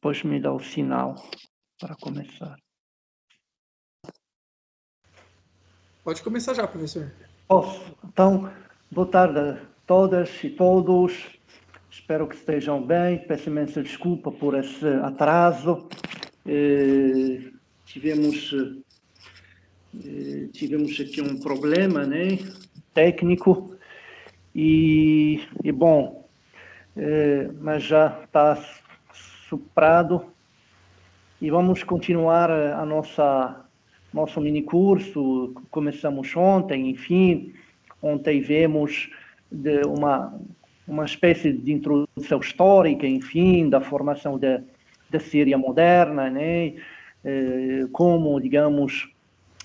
depois me dá o sinal para começar. Pode começar já, professor. Posso. Então, boa tarde a todas e todos. Espero que estejam bem. Peço imensa desculpa por esse atraso. Tivemos aqui um problema, né, técnico bom, mas já está superado e vamos continuar a nosso minicurso. Começamos ontem, enfim, ontem vemos uma espécie de introdução histórica, enfim, da formação da Síria moderna, né? Como, digamos,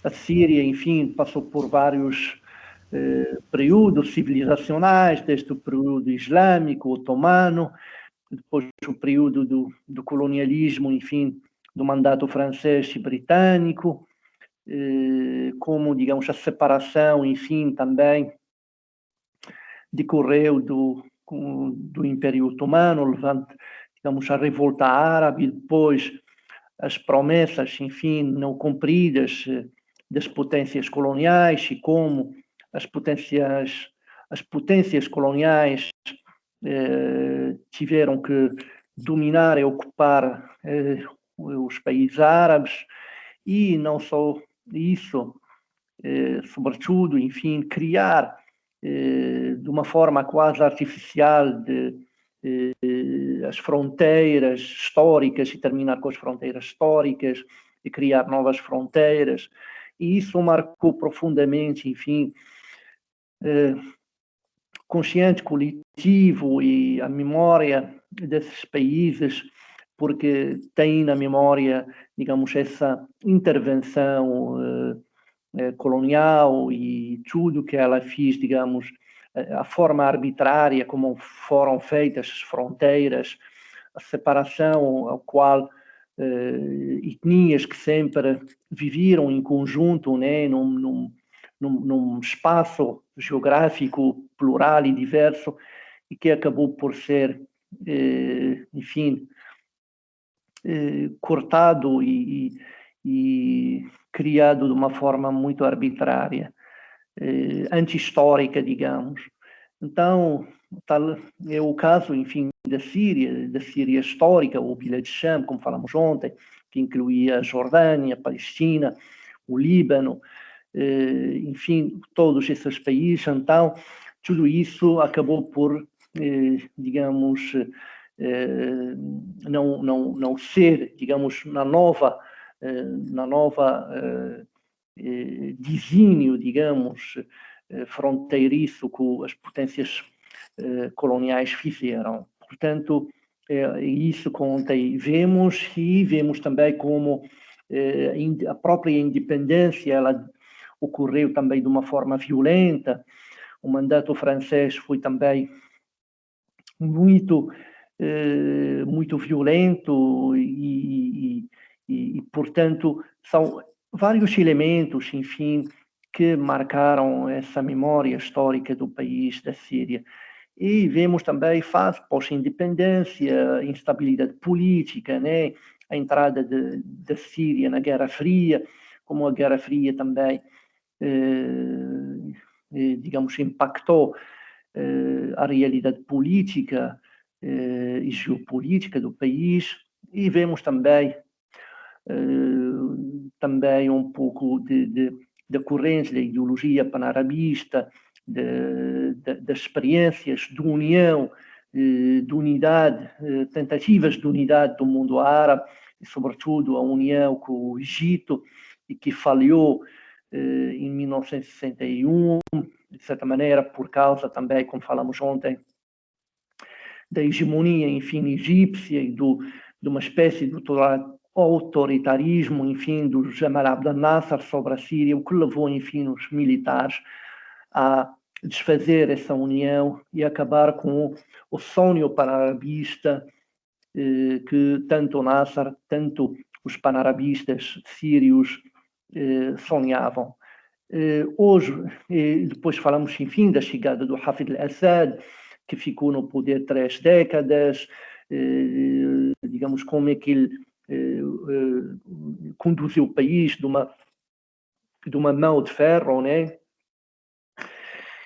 a Síria, enfim, passou por vários períodos civilizacionais, desde o período islâmico, otomano, depois o período do colonialismo, enfim, do mandato francês e britânico, como, digamos, a separação, enfim, também decorreu do Império Otomano, levante, digamos, a revolta árabe, e depois as promessas, enfim, não cumpridas das potências coloniais e como as potências coloniais tiveram que dominar e ocupar os países árabes e não só isso, sobretudo, enfim, criar de uma forma quase artificial as fronteiras históricas e terminar com as fronteiras históricas e criar novas fronteiras. E isso marcou profundamente, enfim, consciente coletivo e a memória desses países, porque tem na memória, digamos, essa intervenção colonial e tudo que ela fez, digamos, a forma arbitrária como foram feitas as fronteiras, a separação ao qual etnias que sempre viveram em conjunto, né, num espaço geográfico plural e diverso, e que acabou por ser, enfim, cortado e criado de uma forma muito arbitrária, anti-histórica, digamos. Então, tal é o caso, enfim, da Síria histórica, ou Bilad Sham, como falamos ontem, que incluía a Jordânia, a Palestina, o Líbano, enfim, todos esses países. Então, tudo isso acabou por, digamos, não ser, digamos, na nova desígnio, digamos, fronteiriço que as potências coloniais fizeram. Portanto, isso que ontem vemos, e vemos também como a própria independência ela ocorreu também de uma forma violenta. O mandato francês foi também muito violento e, portanto, são vários elementos, enfim, que marcaram essa memória histórica do país da Síria. E vemos também, fase pós-independência, instabilidade política, né? A entrada da Síria na Guerra Fria, como a Guerra Fria também, digamos, impactou a realidade política e geopolítica do país, e vemos também um pouco da corrente da ideologia panarabista, das experiências de união, de unidade, tentativas de unidade do mundo árabe, e sobretudo a união com o Egito, e que falhou em 1961, de certa maneira, por causa também, como falamos ontem, da hegemonia, enfim, egípcia e de uma espécie de autoritarismo, enfim, do Jamal Abdel Nasser sobre a Síria, o que levou, enfim, os militares a desfazer essa união e acabar com o sonho panarabista que tanto Nasser, tanto os panarabistas sírios sonhavam. Hoje, depois falamos, enfim, da chegada do Hafid al-Assad, que ficou no poder 3 décadas, digamos, como é que ele conduziu o país de uma mão de ferro, né?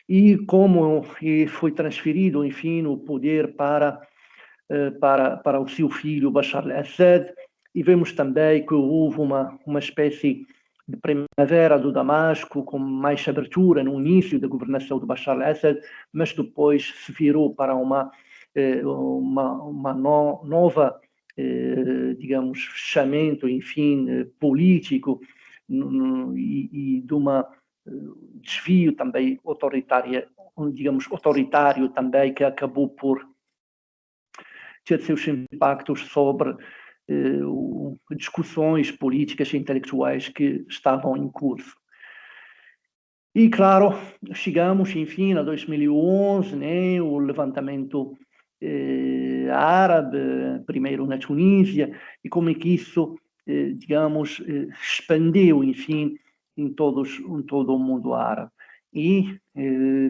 E como foi transferido, enfim, o poder para o seu filho Bashar al-Assad, e vemos também que houve uma espécie de primavera do Damasco, com mais abertura no início da governação de Bashar al-Assad, mas depois se virou para uma nova, digamos, fechamento, enfim, político, e de uma desvio também autoritário também, que acabou por ter seus impactos sobre discussões políticas e intelectuais que estavam em curso. E, claro, chegamos, enfim, a 2011, né, o levantamento árabe, primeiro na Tunísia, e como é que isso, digamos, expandiu, enfim, em todo o mundo árabe. E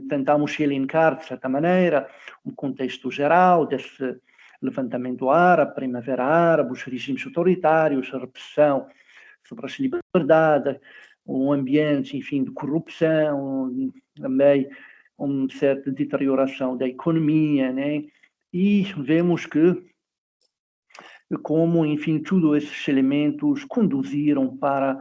tentamos elencar, de certa maneira, um contexto geral desse levantamento árabe, primavera árabe, os regimes autoritários, a repressão sobre as liberdades, um ambiente, enfim, de corrupção, também uma certa deterioração da economia, né? E vemos que como, enfim, todos esses elementos conduziram para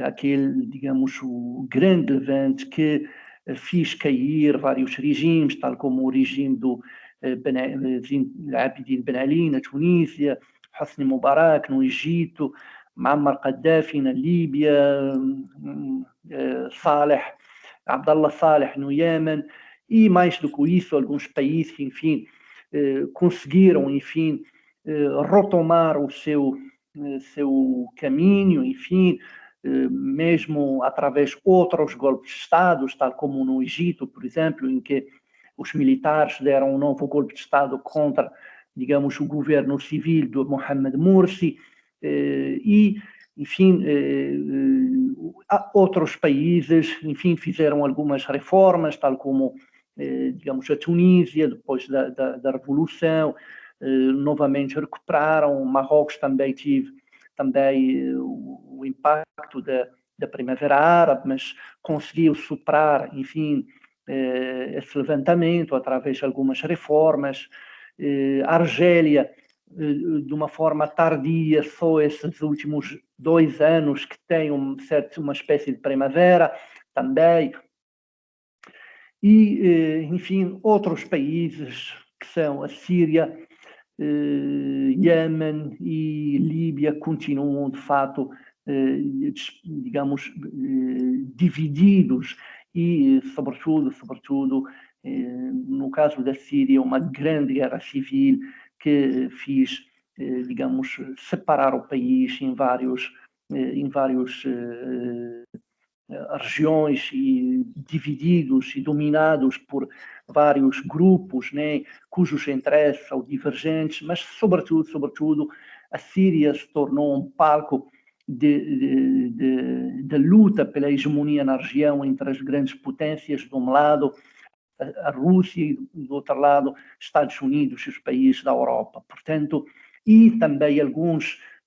aquele, digamos, o grande levante que fez cair vários regimes, tal como o regime do Abidine Ben Ali na Tunísia, Hosni Mubarak no Egito, Muammar Gaddafi na Líbia, Abdallah Saleh no Iêmen, e mais do que isso, alguns países, enfim, conseguiram, enfim, retomar o seu caminho, enfim, mesmo através de outros golpes de Estado, tal como no Egito, por exemplo, em que os militares deram um novo golpe de Estado contra, digamos, o governo civil do Mohamed Morsi, e, enfim, outros países, enfim, fizeram algumas reformas, tal como, digamos, a Tunísia, depois da Revolução, novamente recuperaram. Marrocos também teve o impacto da Primavera Árabe, mas conseguiu superar, enfim, esse levantamento através de algumas reformas. A Argélia, de uma forma tardia, só esses últimos 2 anos que tem uma espécie de primavera também. E, enfim, outros países que são a Síria, Iêmen e Líbia continuam, de fato, digamos, divididos e, sobretudo, no caso da Síria, uma grande guerra civil que fez, digamos, separar o país em vários regiões e divididos e dominados por vários grupos, né, cujos interesses são divergentes, mas sobretudo a Síria se tornou um palco de luta pela hegemonia na região entre as grandes potências, de um lado a Rússia e do outro lado Estados Unidos e os países da Europa. Portanto, e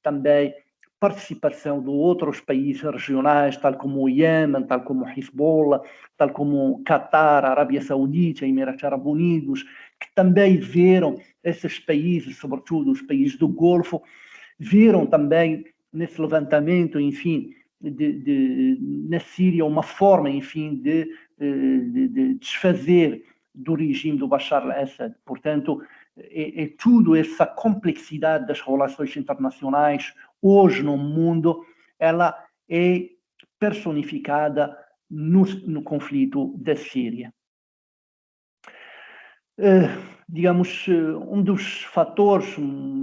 também participação de outros países regionais, tal como o Iêmen, tal como o Hezbollah, tal como o Qatar, a Arábia Saudita, Emirados Árabes Unidos, que também viram esses países, sobretudo os países do Golfo, viram também nesse levantamento, enfim, na Síria, uma forma, enfim, de desfazer do regime do Bashar al-Assad. Portanto, é tudo essa complexidade das relações internacionais hoje no mundo, ela é personificada no conflito da Síria. Digamos, um dos fatores,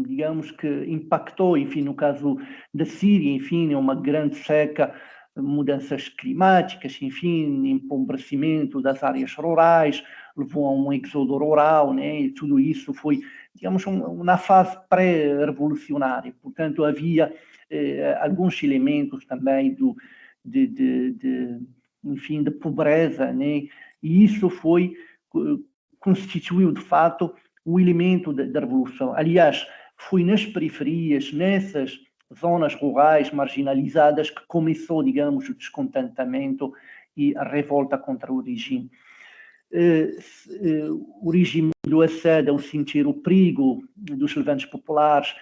digamos, que impactou, enfim, no caso da Síria, enfim, é uma grande seca, mudanças climáticas, enfim, empobrecimento das áreas rurais, levou a um êxodo rural, né? E tudo isso foi, digamos, na fase pré-revolucionária. Portanto, havia alguns elementos também enfim, de pobreza, né? E isso constituiu, de fato, o elemento da revolução. Aliás, foi nas periferias, nessas zonas rurais marginalizadas, que começou, digamos, o descontentamento e a revolta contra o regime. O regime do Assad, ao sentir o perigo dos levantes populares,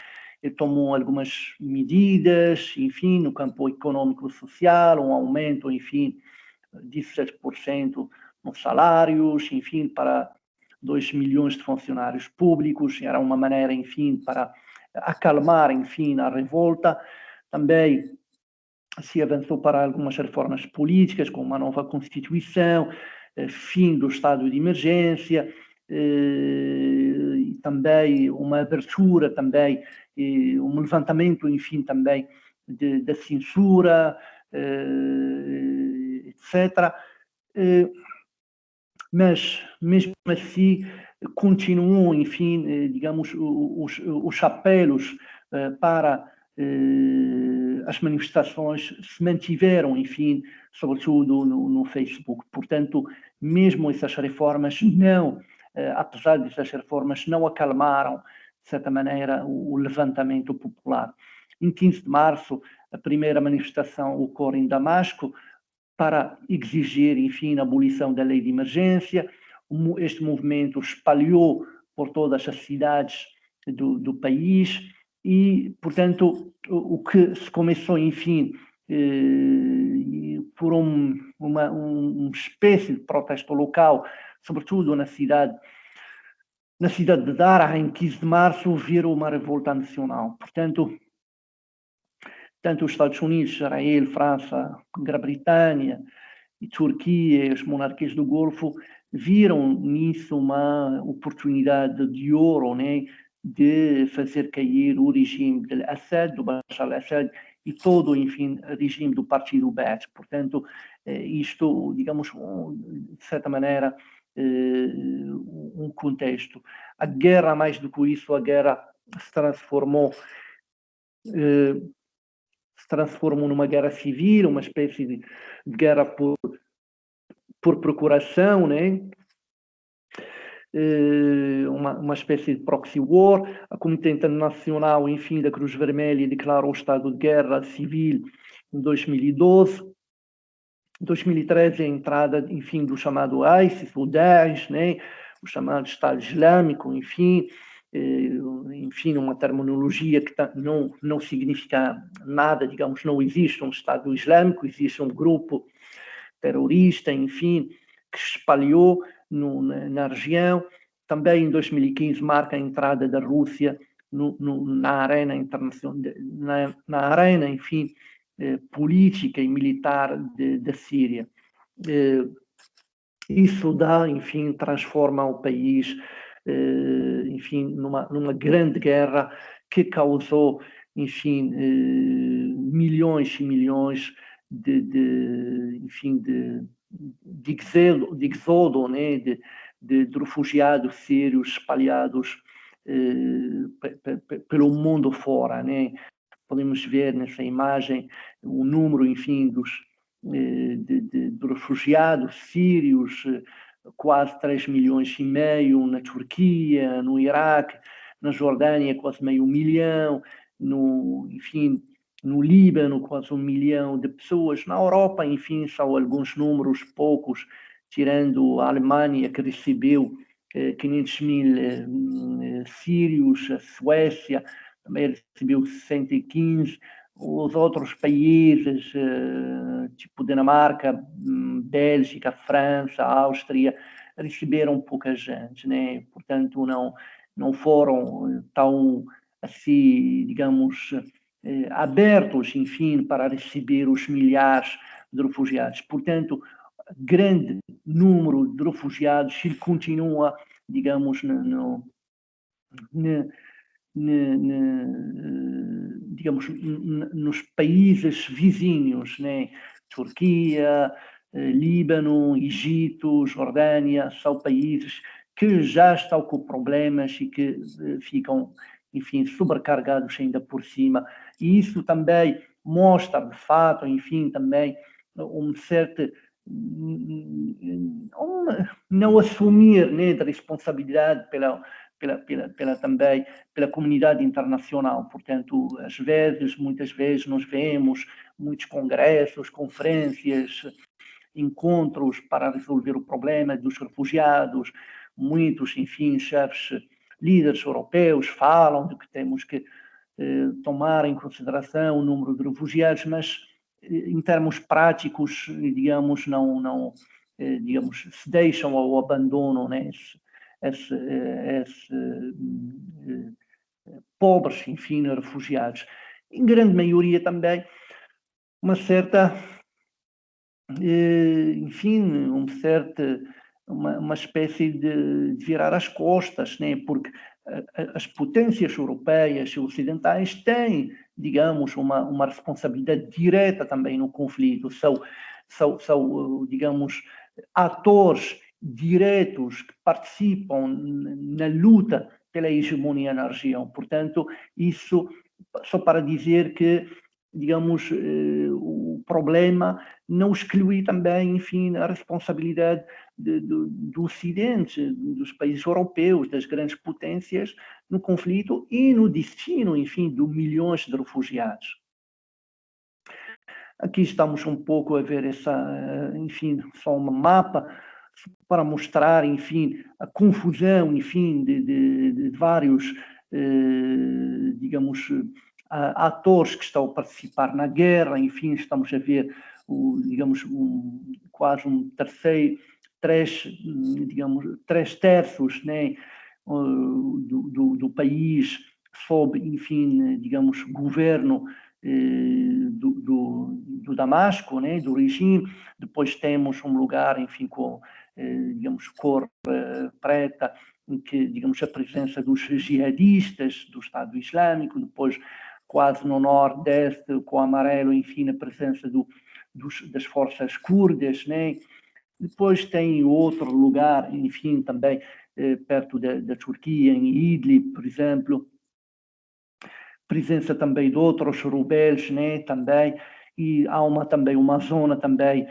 tomou algumas medidas, enfim, no campo econômico-social, um aumento, enfim, de 7% nos salários, enfim, para 2 milhões de funcionários públicos. Era uma maneira, enfim, para acalmar, enfim, a revolta. Também se avançou para algumas reformas políticas, como uma nova Constituição, fim do estado de emergência, e também uma abertura, também um levantamento, enfim, também da censura, etc. Mas, mesmo assim, continuam, enfim, digamos, os apelos para as manifestações se mantiveram, enfim, sobretudo no Facebook. Portanto, mesmo essas reformas não, apesar dessas reformas, não acalmaram, de certa maneira, o levantamento popular. Em 15 de março, a primeira manifestação ocorre em Damasco para exigir, enfim, a abolição da lei de emergência. Este movimento espalhou por todas as cidades do país e, portanto, o que se começou, enfim, por uma espécie de protesto local, sobretudo na cidade de Daraa, em 15 de março, virou uma revolta nacional. Portanto, tanto os Estados Unidos, Israel, França, Grã-Bretanha e Turquia, as monarquias do Golfo, viram nisso uma oportunidade de ouro, né, de fazer cair o regime de Assad, do Bashar al-Assad, e todo, enfim, o regime do Partido Baath. Portanto, isto, digamos, de certa maneira, um contexto. A guerra, mais do que isso, a guerra se transformou numa guerra civil, uma espécie de guerra por procuração, né? Uma espécie de proxy war. A comunidade internacional, enfim, da Cruz Vermelha declarou o estado de guerra civil em 2012. Em 2013, a entrada, enfim, do chamado ISIS, o Daesh, né? O chamado Estado Islâmico, enfim, uma terminologia que não significa nada, digamos, não existe um Estado Islâmico, existe um grupo terrorista, enfim, que se espalhou na região. Também em 2015 marca a entrada da Rússia na arena internacional, na arena, enfim, política e militar da Síria. Isso enfim, transforma o país, enfim, numa grande guerra que causou, enfim, milhões e milhões enfim, de exodo, né, de refugiados sírios espalhados pelo mundo fora, né? Podemos ver nessa imagem o número, enfim, de refugiados sírios, quase 3,5 milhões na Turquia, no Iraque, na Jordânia quase meio milhão, enfim, no Líbano quase 1 milhão de pessoas, na Europa, enfim, são alguns números poucos, tirando a Alemanha, que recebeu 500 mil sírios, a Suécia também recebeu 615, os outros países, tipo Dinamarca, Bélgica, França, Áustria, receberam pouca gente, né? Portanto, não foram tão, assim, digamos, abertos, enfim, para receber os milhares de refugiados. Portanto, grande número de refugiados, ele continua, digamos, digamos, nos países vizinhos, né? Turquia, Líbano, Egito, Jordânia, são países que já estão com problemas e que ficam, enfim, sobrecarregados ainda por cima. E isso também mostra, de fato, enfim, também um certo não assumir, né, de responsabilidade também pela comunidade internacional. Portanto, muitas vezes nós vemos muitos congressos, conferências, encontros para resolver o problema dos refugiados. Muitos, enfim, chefes, líderes europeus falam de que temos que tomar em consideração o número de refugiados, mas em termos práticos, digamos, não digamos, se deixam ao abandono, né, pobres, enfim, refugiados. Em grande maioria também uma certa, enfim, uma espécie de virar as costas, né, porque as potências europeias e ocidentais têm, digamos, uma responsabilidade direta também no conflito, são, digamos, atores diretos que participam na luta pela hegemonia na região. Portanto, isso só para dizer que, digamos, o problema não exclui também, enfim, a responsabilidade do Ocidente, dos países europeus, das grandes potências no conflito e no destino, enfim, de milhões de refugiados. Aqui estamos um pouco a ver enfim, só um mapa para mostrar, enfim, a confusão, enfim, de vários, digamos, atores que estão a participar na guerra. Enfim, estamos a ver, digamos, quase três terços, né, do país sob, enfim, digamos, governo do Damasco, né, do regime. Depois temos um lugar, enfim, com, digamos, cor preta, em que, digamos, a presença dos jihadistas do Estado Islâmico. Depois, quase no nordeste, com amarelo, enfim, a presença das forças curdas, né. Depois tem outro lugar, enfim, também perto da Turquia, em Idlib, por exemplo, presença também de outros rebeldes, né, também, e há também uma zona também,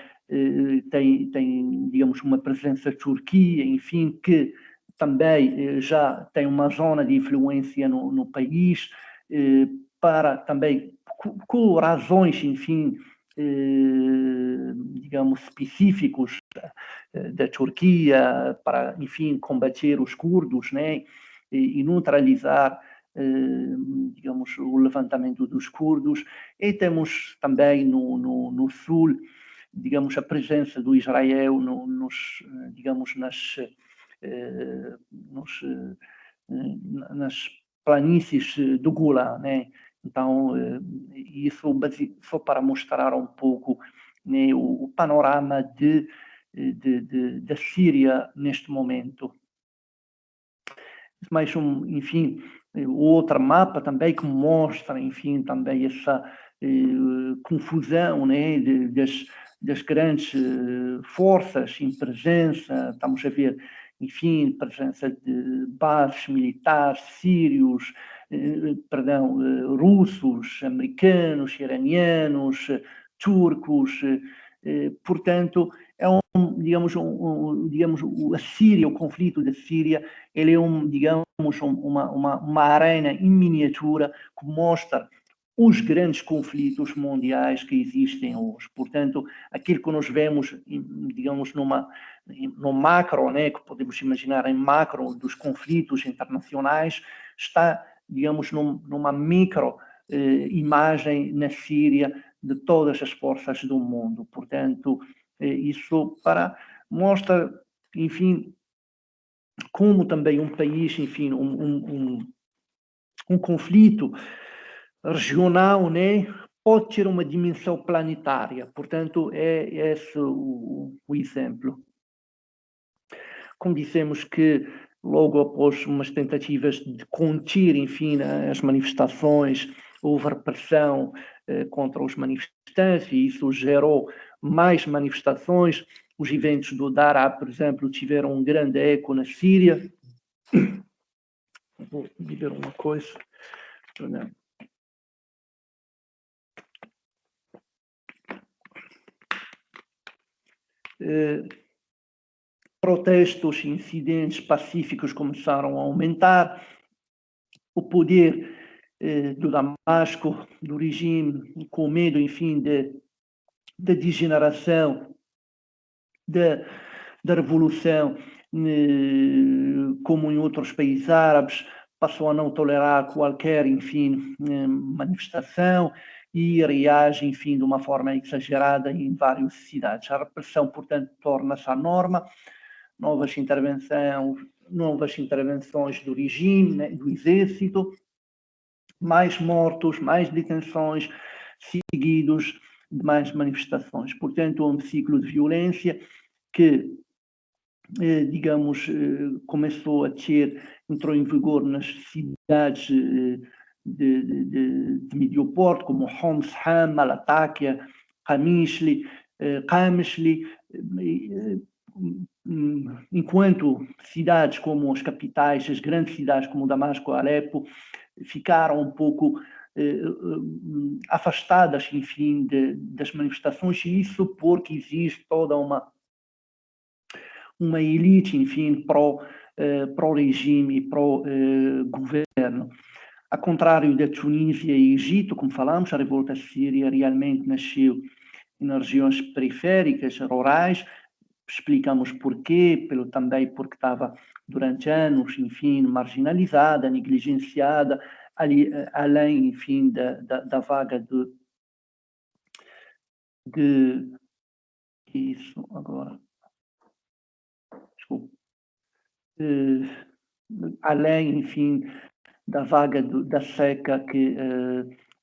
tem, digamos, uma presença de Turquia, enfim, que também já tem uma zona de influência no país, para também, com razões, enfim, digamos, específicos da Turquia, para, enfim, combater os curdos, né, e neutralizar, digamos, o levantamento dos curdos. E temos também no sul, digamos, a presença do Israel digamos, nas planícies do Golan, né? Então, isso só para mostrar um pouco, né, o panorama da Síria neste momento. Mas, enfim, outro mapa também que mostra, enfim, também essa confusão, né, das grandes forças em presença. Estamos a ver, enfim, presença de bases militares sírios, russos, americanos, iranianos, turcos. Portanto, digamos, a Síria, o conflito da Síria, ele é digamos, uma arena em miniatura que mostra os grandes conflitos mundiais que existem hoje. Portanto, aquilo que nós vemos, digamos, no macro, né, que podemos imaginar em macro dos conflitos internacionais, está, digamos, numa micro imagem na Síria de todas as forças do mundo. Portanto, isso mostra, enfim, como também um país, enfim, um conflito regional, né, pode ter uma dimensão planetária. Portanto, é esse o exemplo. Como dissemos que logo após umas tentativas de conter, enfim, as manifestações, houve repressão contra os manifestantes e isso gerou mais manifestações. Os eventos do Daraa, por exemplo, tiveram um grande eco na Síria. Vou beber uma coisa. protestos e incidentes pacíficos começaram a aumentar, o poder do Damasco, do regime, com medo, enfim, da degeneração da revolução, como em outros países árabes, passou a não tolerar qualquer, enfim, manifestação e reage, enfim, de uma forma exagerada em várias cidades. A repressão, portanto, torna-se a norma, novas intervenções do regime, né, do exército, mais mortos, mais detenções, seguidos de mais manifestações. Portanto, um ciclo de violência que, digamos, começou a entrou em vigor nas cidades de médio porte, como Homs, Hama, Latakia, Qamishli, enquanto cidades como as capitais, as grandes cidades como Damasco, Alepo, ficaram um pouco afastadas, enfim, das manifestações, e isso porque existe toda uma elite, enfim, pró-regime e pró-governo. A contrário da Tunísia e Egito, como falamos, a revolta síria realmente nasceu em regiões periféricas, rurais. Explicamos porquê, também porque estava durante anos, enfim, marginalizada, negligenciada, além, enfim, da vaga de isso agora. Desculpa. Além, enfim, da vaga da seca que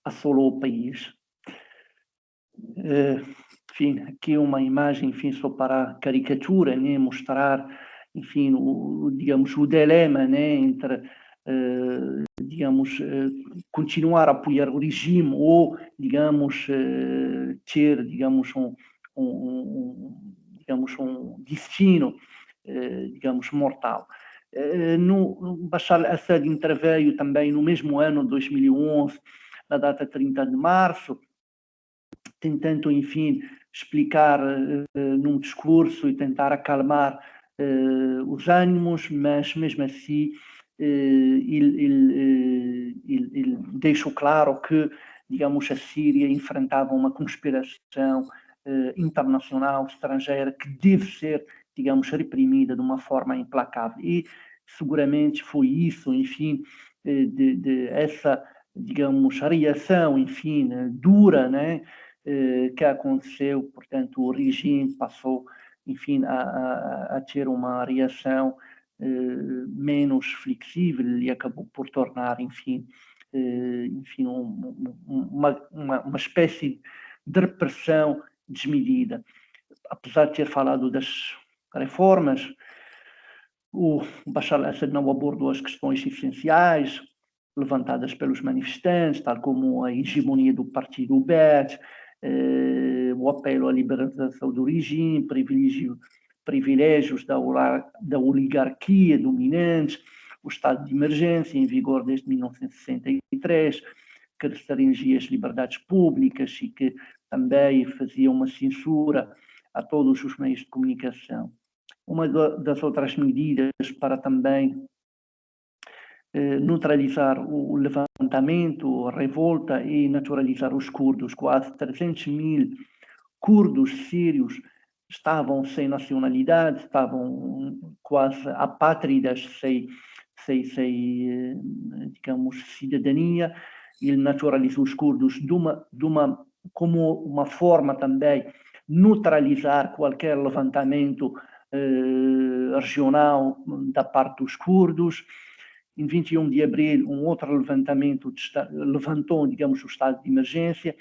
assolou o país. Enfim, aqui uma imagem, enfim, só para a caricatura, né, mostrar, enfim, digamos, o dilema, né, entre, digamos, continuar a apoiar o regime ou, digamos, ter, digamos, digamos, um destino, digamos, mortal. Bashar al-Assad interveio também no mesmo ano, 2011, na data 30 de março, tentando, enfim, explicar num discurso e tentar acalmar os ânimos, mas mesmo assim ele deixou claro que, digamos, a Síria enfrentava uma conspiração internacional, estrangeira, que deve ser, digamos, reprimida de uma forma implacável. E seguramente foi isso, enfim, de essa, digamos, reação, enfim, dura, né, que aconteceu. Portanto, o regime passou, enfim, a ter uma reação menos flexível e acabou por tornar, enfim, uma espécie de repressão desmedida. Apesar de ter falado das reformas, o Bashar al-Assad não abordou as questões essenciais levantadas pelos manifestantes, tal como a hegemonia do partido Baath, o apelo à liberalização do regime, privilégios da oligarquia dominante, o estado de emergência em vigor desde 1963, que restringia as liberdades públicas e que também fazia uma censura a todos os meios de comunicação. Uma das outras medidas para também neutralizar o levantamento, a revolta e naturalizar os curdos. Quase 300 mil curdos sírios estavam sem nacionalidade, estavam quase apátridas, sem digamos, cidadania. Ele naturalizou os curdos como uma forma também neutralizar qualquer levantamento regional da parte dos curdos. Em 21 de abril, um outro levantamento levantou, digamos, o estado de emergência,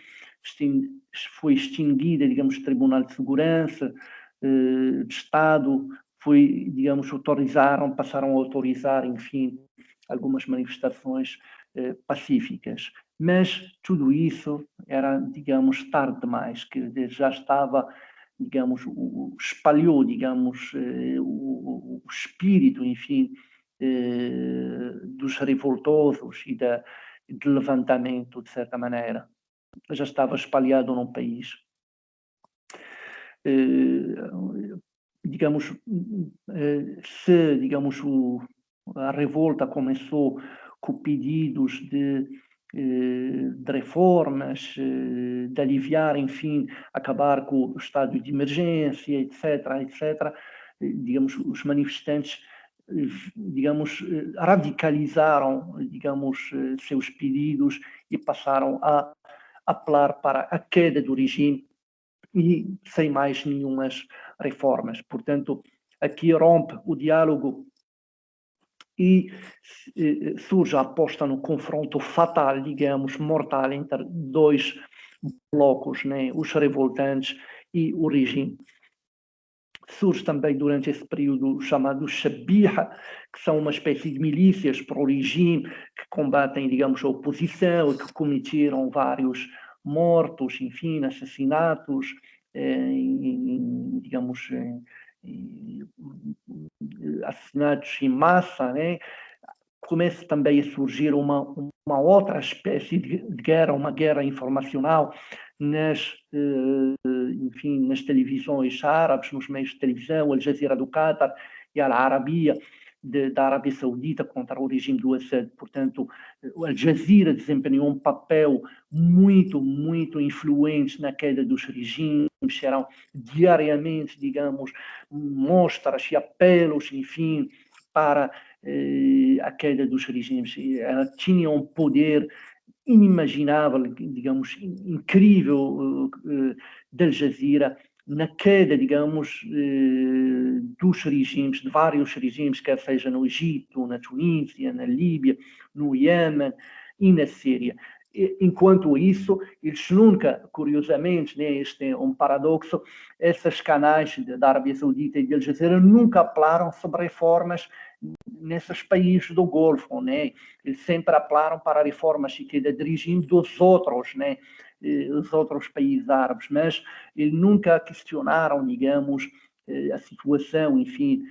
foi extinguida, digamos, o Tribunal de Segurança de Estado, digamos, passaram a autorizar, enfim, algumas manifestações pacíficas. Mas tudo isso era, digamos, tarde demais, que já estava, digamos, espalhou, digamos, o espírito, enfim, dos revoltosos e de levantamento, de certa maneira. Já estava espalhado no país. digamos, se, digamos, a revolta começou com pedidos de reformas, de aliviar, enfim, acabar com o estado de emergência, etc., digamos, os manifestantes, digamos, radicalizaram, digamos, seus pedidos e passaram a apelar para a queda do regime e sem mais nenhumas reformas. Portanto, aqui rompe o diálogo e surge a aposta no confronto fatal, digamos, mortal, entre dois blocos, né, os revoltantes e o regime. Surge também durante esse período chamado Shabiha, que são uma espécie de milícias para o regime que combatem, digamos, a oposição e que cometeram vários mortos, enfim, assassinatos, digamos, assassinatos em massa, né? Começa também a surgir uma outra espécie de guerra, uma guerra informacional enfim, nas televisões árabes, nos meios de televisão, Al Jazeera do Qatar e Al Arabiya da Arábia Saudita contra o regime do Assad. Portanto, Al Jazeera desempenhou um papel muito influente na queda dos regimes, eram diariamente, digamos, mostras e apelos, enfim, para a queda dos regimes. Ela tinha um poder inimaginável, digamos, incrível da Al Jazeera na queda, digamos, dos regimes, de vários regimes, quer seja no Egito, na Tunísia, na Líbia, no Iêmen e na Síria. Enquanto isso, eles nunca, curiosamente, né, este é um paradoxo, esses canais da Arábia Saudita e de Al Jazeera nunca apelaram sobre reformas nesses países do Golfo, né? Eles sempre apelaram para reformas e queda de regime dos outros, né? Os outros países árabes, mas eles nunca questionaram, digamos, a situação, enfim,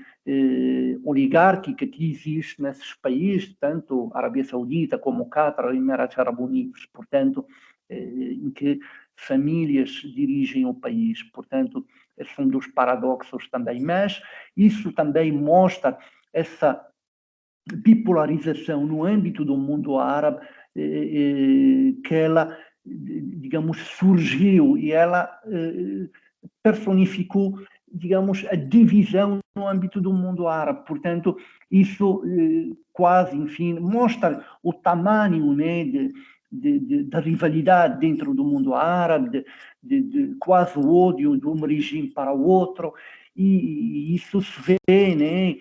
oligárquica que existe nesses países, tanto a Arábia Saudita como o Qatar, Emirados Árabes Unidos, portanto, em que famílias dirigem o país. Portanto, esse é um dos paradoxos também, mas isso também mostra essa bipolarização no âmbito do mundo árabe, que ela, digamos, surgiu e ela personificou, digamos, a divisão no âmbito do mundo árabe. Portanto, isso quase, enfim, mostra o tamanho, né, da rivalidade dentro do mundo árabe, de quase o ódio de um regime para o outro, e isso se vê, né,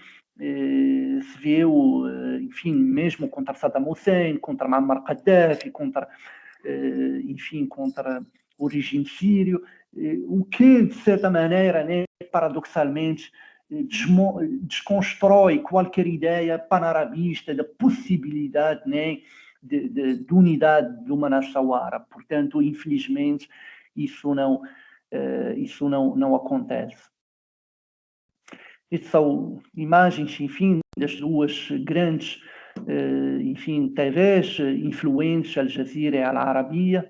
se viu, enfim, mesmo contra Saddam Hussein, contra Muammar Gaddafi, enfim, contra o regime sírio, o que, de certa maneira, né, paradoxalmente, desconstrói qualquer ideia panarabista da possibilidade, né, de unidade de uma nação árabe. Portanto, infelizmente, isso não acontece. Estas são imagens, enfim, das duas grandes, enfim, TVs influentes, Al Jazeera e Al Arabiya.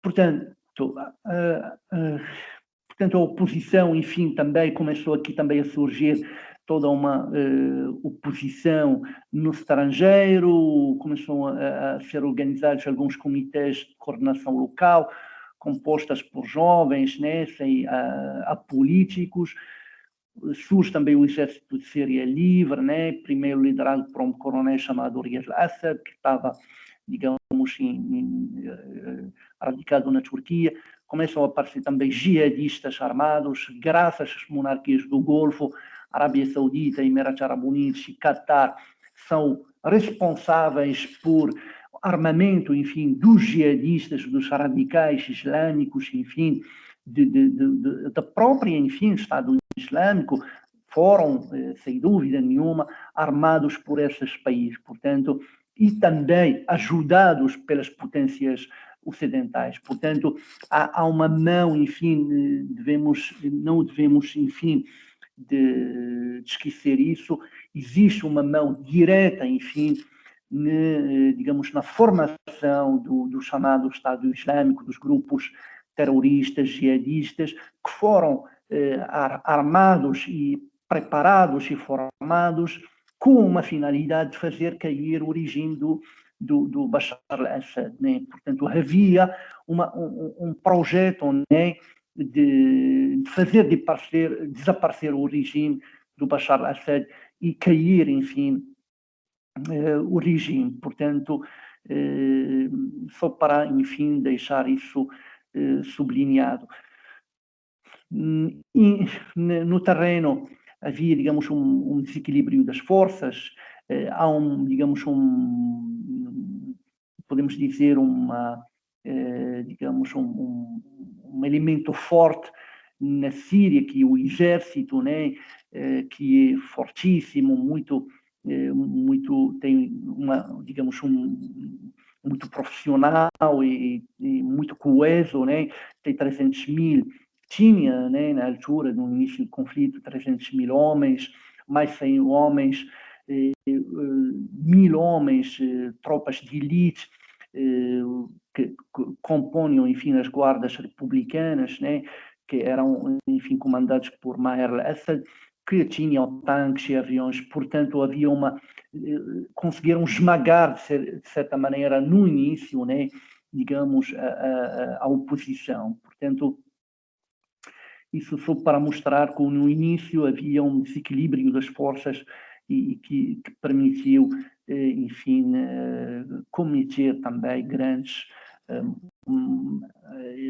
Portanto, a oposição, enfim, também começou aqui também a surgir toda uma oposição no estrangeiro, começou a ser organizados alguns comitês de coordenação local, compostas por jovens, né, sem apolíticos. Surge também o exército de Síria livre, né? Primeiro liderado por um coronel chamado Riyad al-Assad, que estava, digamos, radicado na Turquia. Começam a aparecer também jihadistas armados, graças às monarquias do Golfo, Arábia Saudita, Emirados Árabes Unidos e Qatar são responsáveis por armamento, enfim, dos jihadistas, dos radicais islâmicos, enfim, da própria, enfim, Estado Islâmico, foram, sem dúvida nenhuma, armados por esses países, portanto, e também ajudados pelas potências ocidentais. Portanto, há uma mão, enfim, não devemos, enfim, de esquecer isso, existe uma mão direta, enfim, digamos, na formação do chamado Estado Islâmico, dos grupos terroristas, jihadistas, que foram armados e preparados e formados com uma finalidade de fazer cair o regime do Bashar al-Assad, né? Portanto, havia um projeto, né, de fazer desaparecer o regime do Bashar al-Assad e cair, enfim, o regime. Portanto, só para, enfim, deixar isso sublinhado. No terreno havia, digamos, um desequilíbrio das forças, há digamos, podemos dizer, digamos, um elemento forte na Síria, que é o exército, né, que é fortíssimo, muito, tem digamos, muito profissional e muito coeso, né, tem 300 mil, tinha, né, na altura, no início do conflito, 300 mil homens, mais 100 homens, 1000 homens, tropas de elite, que compunham, enfim, as guardas republicanas, né, que eram, enfim, comandados por Maher al-Assad, que tinham tanques e aviões, portanto havia conseguiram esmagar, de certa maneira, no início, né, digamos, a oposição. Portanto, isso só para mostrar que no início havia um desequilíbrio das forças e que permitiu, enfim, cometer também grandes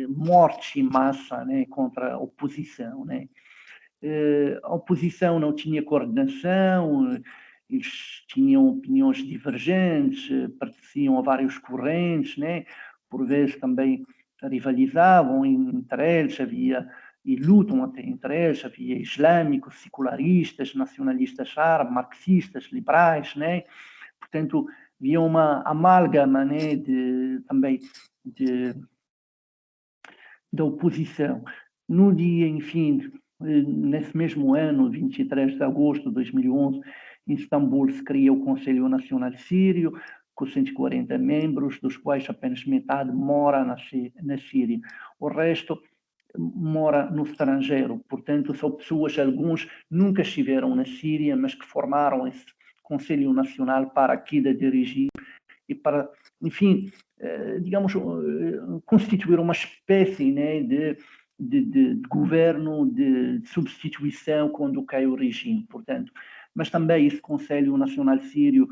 mortes em massa, né, contra a oposição, né. A oposição não tinha coordenação, eles tinham opiniões divergentes, pertenciam a vários correntes, né? Por vezes também rivalizavam entre eles, e lutam até entre eles, havia islâmicos, secularistas, nacionalistas árabes, marxistas, liberais, né? Portanto, havia uma amálgama, né, também da oposição. No dia, enfim, nesse mesmo ano, 23 de agosto de 2011, em Istambul se cria o Conselho Nacional Sírio, com 140 membros, dos quais apenas metade mora na Síria. O resto mora no estrangeiro. Portanto, são pessoas, alguns nunca estiveram na Síria, mas que formaram esse Conselho Nacional para a queda de regime e para, enfim, digamos, constituir uma espécie, né, de governo de substituição quando cai o regime, portanto. Mas também esse Conselho Nacional Sírio,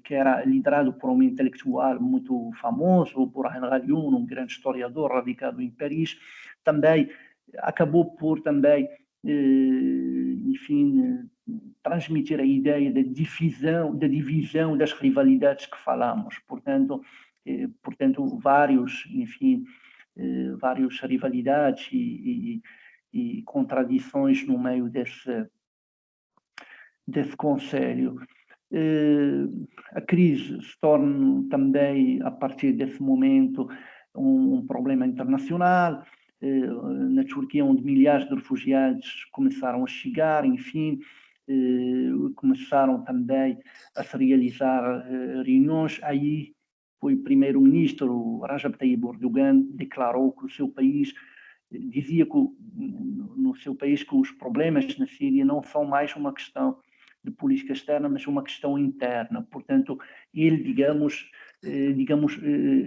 que era liderado por um intelectual muito famoso, o Burhan Ghaliun, um grande historiador radicado em Paris, também acabou por também, enfim, transmitir a ideia da divisão das rivalidades que falamos. Portanto, várias rivalidades e contradições no meio desse conselho. A crise se torna também, a partir desse momento, um problema internacional. Na Turquia, onde milhares de refugiados começaram a chegar, enfim, começaram também a se realizar reuniões. Aí foi o primeiro-ministro Recep Tayyip Erdogan declarou que o seu país dizia que no seu país que os problemas na Síria não são mais uma questão de política externa, mas uma questão interna. Portanto, ele, digamos,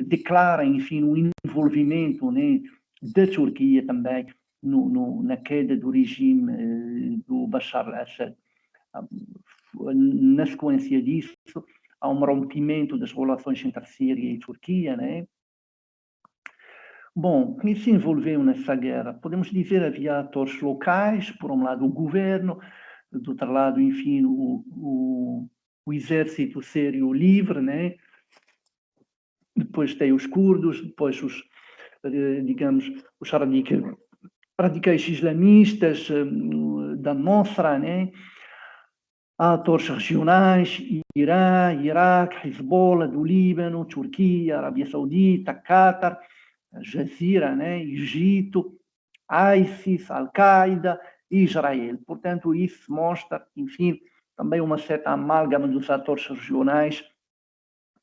declara, enfim, o envolvimento, né, da Turquia também na queda do regime do Bashar al-Assad. Na sequência disso, há um rompimento das relações entre Síria e Turquia, né? Bom, quem se envolveu nessa guerra? Podemos dizer que havia atores locais, por um lado o governo, do outro lado, enfim, o exército sírio livre, né? Depois tem os curdos, depois digamos, os radicais islamistas da Nosra, né? Há atores regionais, Irã, Iraque, Hezbollah do Líbano, Turquia, Arábia Saudita, Qatar, Jazira, né? Egito, ISIS, Al-Qaeda e Israel. Portanto, isso mostra, enfim, também uma certa amálgama dos atores regionais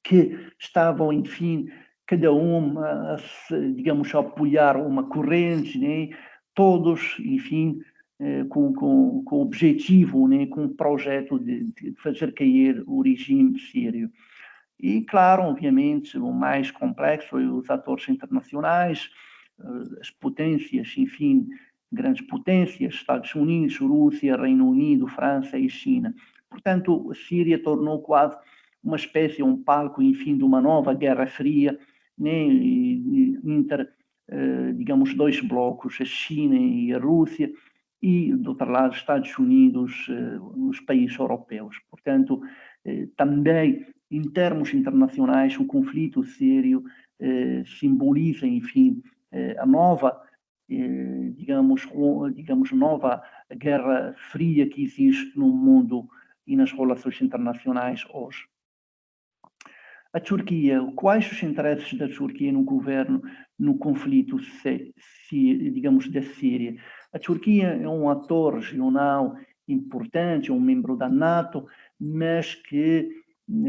que estavam, enfim, cada um, digamos, a apoiar uma corrente, né? todos, enfim, com o objetivo, né, com o projeto de fazer cair o regime sírio. E, claro, obviamente, o mais complexo foi os atores internacionais, as potências, enfim, grandes potências, Estados Unidos, Rússia, Reino Unido, França e China. Portanto, a Síria tornou quase uma espécie, um palco, enfim, de uma nova Guerra Fria, né, entre, digamos, dois blocos, a China e a Rússia, e, do outro lado, Estados Unidos, os países europeus. Portanto, também, em termos internacionais, o conflito sírio simboliza, enfim, a nova, digamos, nova Guerra Fria que existe no mundo e nas relações internacionais hoje. A Turquia, quais os interesses da Turquia no governo, no conflito, digamos, da Síria? A Turquia é um ator regional importante, um membro da NATO, mas que,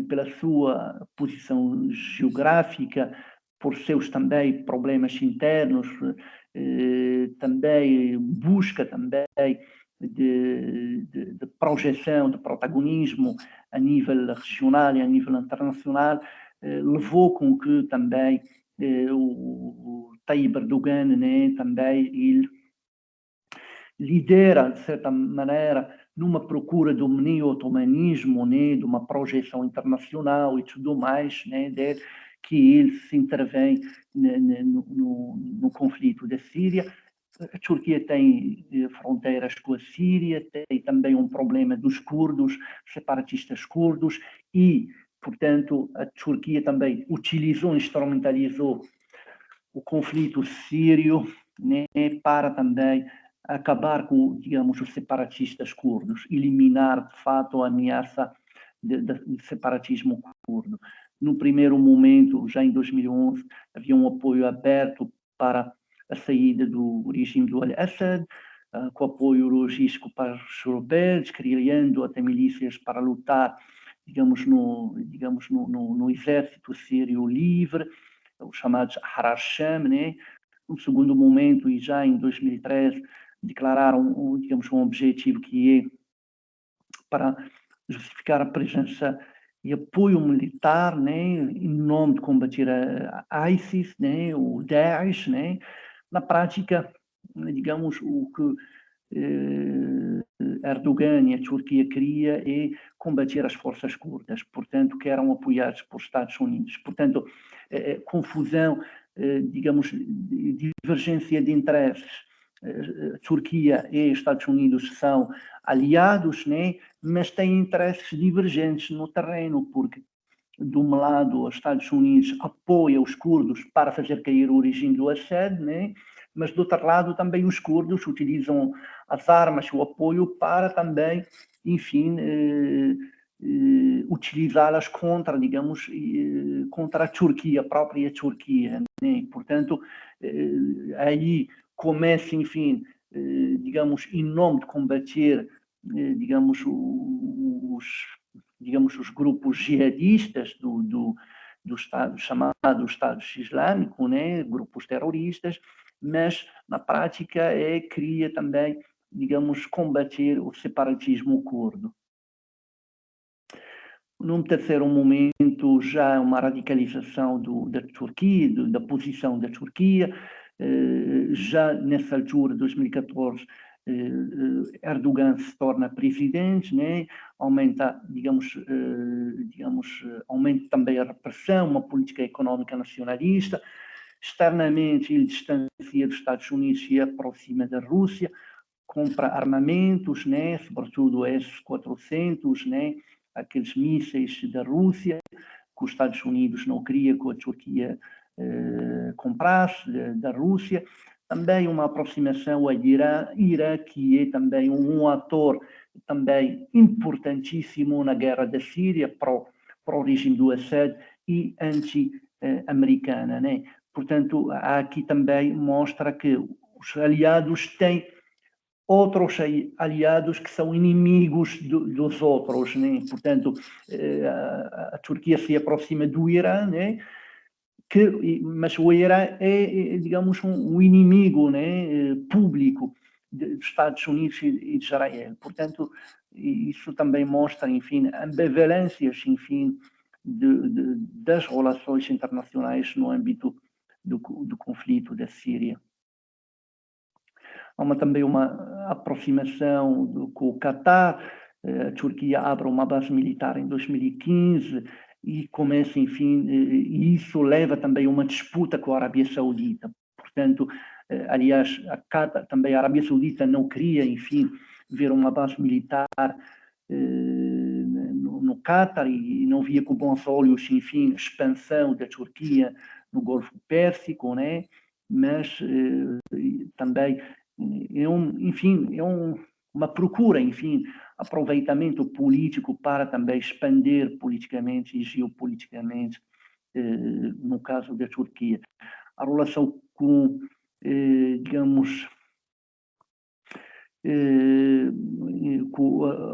pela sua posição geográfica, por seus também problemas internos, também busca também de projeção, de protagonismo a nível regional e a nível internacional, levou com que também o Tayyip Erdogan, né, também ele lidera, de certa maneira, numa procura do neo-otomanismo, né, de uma projeção internacional e tudo mais, né, que ele se intervém no conflito da Síria. A Turquia tem fronteiras com a Síria, tem também um problema dos curdos, separatistas curdos, e, portanto, a Turquia também utilizou, instrumentalizou o conflito sírio, né, para também acabar com, digamos, os separatistas curdos, eliminar, de fato, a ameaça de separatismo curdo. No primeiro momento, já em 2011, havia um apoio aberto para a saída do regime do Al-Assad, com apoio logístico para os rebeldes, criando até milícias para lutar, digamos, no exército sírio livre, os chamados Ahrar Sham, né? No segundo momento, e já em 2013, declararam, digamos, um objetivo que é para justificar a presença e apoio militar, né, em nome de combater a ISIS, né, o Daesh, né. Na prática, digamos, o que Erdogan e a Turquia queria é combater as forças curdas, portanto, que eram apoiadas por Estados Unidos. Portanto, confusão, digamos, divergência de interesses. A Turquia e os Estados Unidos são aliados, né? Mas têm interesses divergentes no terreno, porque, de um lado, os Estados Unidos apoiam os curdos para fazer cair o regime do Assad, né? Mas, do outro lado, também os curdos utilizam as armas, o apoio, para também, enfim, utilizá-las contra, digamos, contra a Turquia, a própria Turquia, né? Portanto, aí começa, enfim, digamos, em nome de combater, digamos, os grupos jihadistas do Estado, chamado Estado Islâmico, né? Grupos terroristas, mas na prática cria também, digamos, combater o separatismo curdo. Num terceiro momento, já uma radicalização da Turquia, da posição da Turquia. Já nessa altura, 2014, Erdogan se torna presidente, né? Aumenta, digamos, aumenta também a repressão, uma política econômica nacionalista. Externamente, ele distancia dos Estados Unidos e aproxima da Rússia, compra armamentos, né? Sobretudo S-400, né? Aqueles mísseis da Rússia, que os Estados Unidos não queria que a Turquia comprasse da Rússia. Também uma aproximação ao Irã, que é também um ator também importantíssimo na guerra da Síria para o regime do Assad e anti-americana, né? Portanto, aqui também mostra que os aliados têm outros aliados que são inimigos dos outros, né? Portanto, a Turquia se aproxima do Irã, né? mas o Irã é digamos, um inimigo, né, público dos Estados Unidos e de Israel. Portanto, isso também mostra, enfim, ambivalências, enfim, das relações internacionais no âmbito do conflito da Síria. Há também uma aproximação com o Catar. A Turquia abre uma base militar em 2015 e começa, enfim, e isso leva também a uma disputa com a Arábia Saudita. Portanto, aliás, também a Arábia Saudita não queria, enfim, ver uma base militar no Catar e não via com bons olhos, enfim, a expansão da Turquia no Golfo Pérsico, né? Mas também uma procura, enfim, aproveitamento político para também expandir politicamente e geopoliticamente, no caso da Turquia. A relação com, digamos, a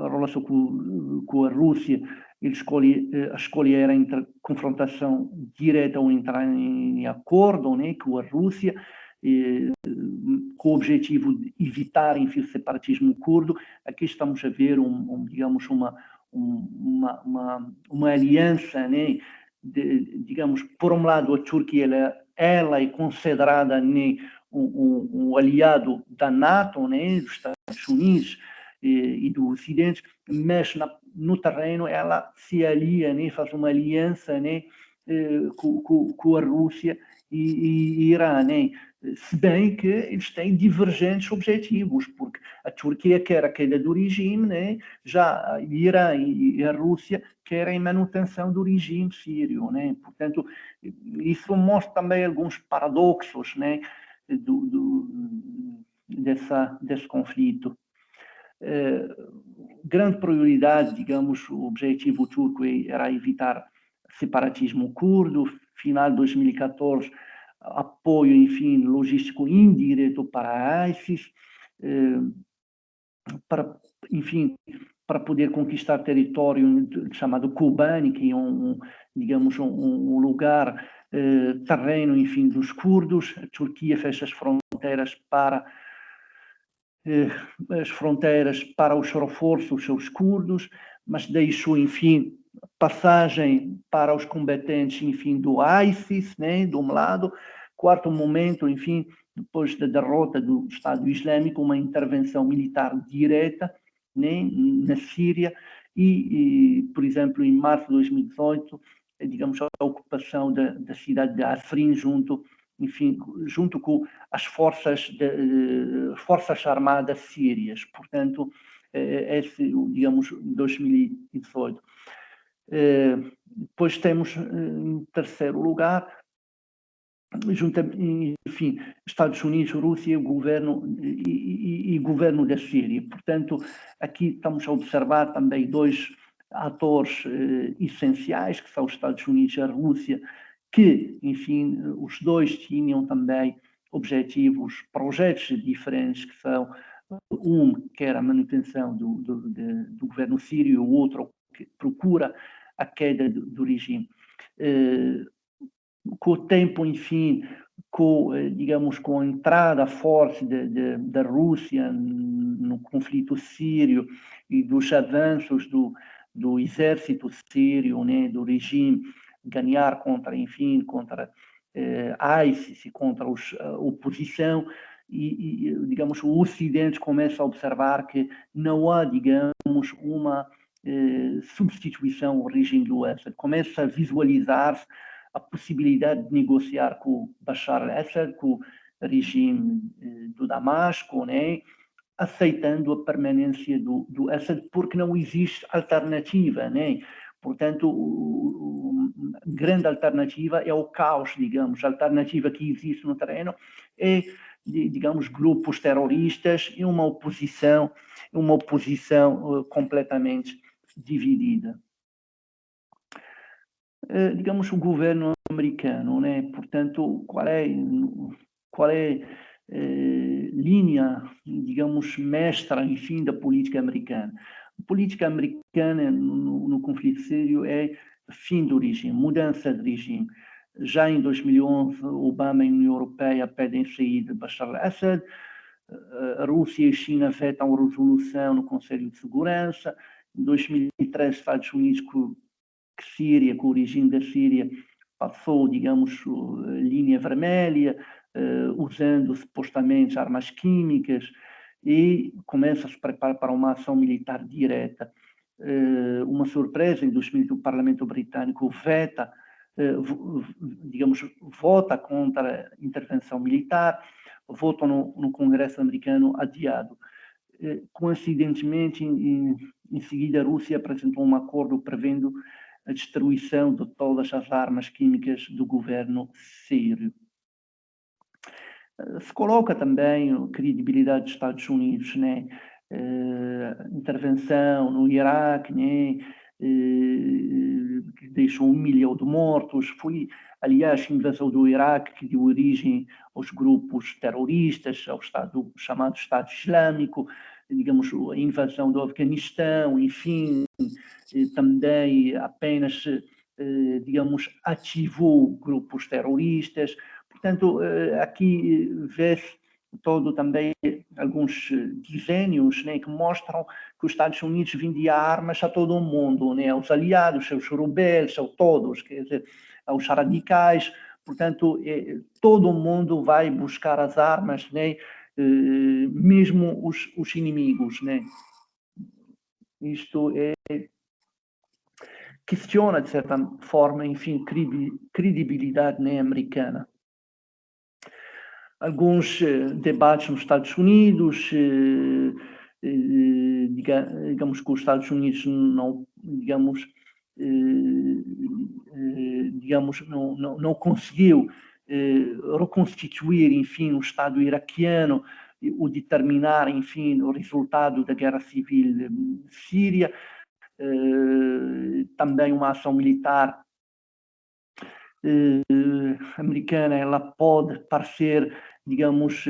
relação com a Rússia, a escolha era entre confrontação direta ou entrar em acordo, né, com a Rússia, com o objetivo de evitar, enfim, o separatismo curdo. Aqui estamos a ver, digamos, uma aliança, né, digamos, por um lado, a Turquia ela é considerada, né, um aliado da NATO, né, dos Estados Unidos e do Ocidente, mas no terreno ela se alia, né, faz uma aliança, né, com a Rússia e Irã, né? Se bem que eles têm divergentes objetivos, porque a Turquia quer a queda do regime, né? Já o Irã e a Rússia querem a manutenção do regime sírio, né? Portanto, isso mostra também alguns paradoxos, né? Desse conflito. Grande prioridade, digamos, o objetivo turco era evitar separatismo curdo. Final de 2014, apoio, enfim, logístico indireto para a ISIS, para poder conquistar território chamado Kobani, que é digamos, um lugar, terreno, enfim, dos curdos. A Turquia fecha as fronteiras para os reforços, os seus curdos, mas deixou, enfim, passagem para os combatentes, enfim, do ISIS, né, de um lado. Quarto momento, enfim, depois da derrota do Estado Islâmico, uma intervenção militar direta, né, na Síria por exemplo, em março de 2018, digamos, a ocupação da cidade de Afrin junto com as forças armadas sírias. Portanto, esse, digamos, 2018. Depois temos, em terceiro lugar, enfim, Estados Unidos, Rússia, governo governo da Síria. Portanto, aqui estamos a observar também dois atores essenciais, que são os Estados Unidos e a Rússia, que, enfim, os dois tinham também objetivos, projetos diferentes, que são que era a manutenção do governo sírio, e o outro que procura a queda do regime. Com o tempo, enfim, digamos, com a entrada forte da Rússia no conflito sírio e dos avanços do exército sírio, né, do regime, ganhar contra ISIS e contra a oposição, digamos, o Ocidente começa a observar que não há, digamos, uma substituição ao regime do Assad. Começa a visualizar-se a possibilidade de negociar com Bashar al-Assad, com o regime do Damasco, né? Aceitando a permanência do Assad, porque não existe alternativa, né? Portanto, a grande alternativa é o caos, digamos. A alternativa que existe no terreno é, digamos, grupos terroristas e uma oposição completamente dividida. Digamos, o governo americano, né? Portanto, qual é linha, digamos, mestra, enfim, da política americana? A política americana no conflito sírio é fim do regime, mudança de regime. Já em 2011, Obama e a União Europeia pedem saída de Bashar al-Assad. A Rússia e a China vetam a resolução no Conselho de Segurança. Em 2013, Estados Unidos, que o regime da Síria passou, digamos, linha vermelha, usando supostamente armas químicas, e começa a se preparar para uma ação militar direta. Uma surpresa, em 2000, o Parlamento Britânico vota contra a intervenção militar, vota no Congresso americano adiado. Coincidentemente, em seguida, a Rússia apresentou um acordo prevendo a destruição de todas as armas químicas do governo sírio. Se coloca também a credibilidade dos Estados Unidos, né? Intervenção no Iraque, né? Que deixou 1 milhão de mortos. Foi, aliás, a invasão do Iraque que deu origem aos grupos terroristas, ao chamado Estado Islâmico, digamos, a invasão do Afeganistão, enfim, também apenas, digamos, ativou grupos terroristas. Portanto, aqui vê-se todo também alguns desenhos, né, que mostram que os Estados Unidos vendiam armas a todo o mundo, né, aos aliados, aos rebeldes, a todos, quer dizer, aos radicais. Portanto, todo mundo vai buscar as armas, né, mesmo os inimigos, né. Isto questiona, de certa forma, enfim, credibilidade, né, americana. Alguns debates nos Estados Unidos, digamos que os Estados Unidos não, não conseguiu reconstituir, enfim, o Estado iraquiano, o determinar, enfim, o resultado da guerra civil síria. Também uma ação militar americana, ela pode parecer, digamos,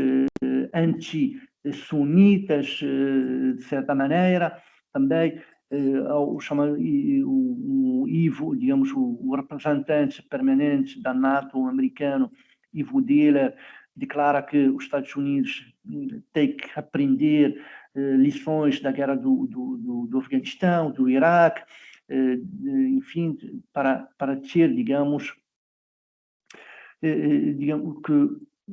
anti-sunitas, de certa maneira. Também o Ivo, digamos, o representante permanente da NATO americano, Ivo Diller, declara que os Estados Unidos têm que aprender lições da guerra do Afeganistão, do Iraque, enfim, para ter, digamos,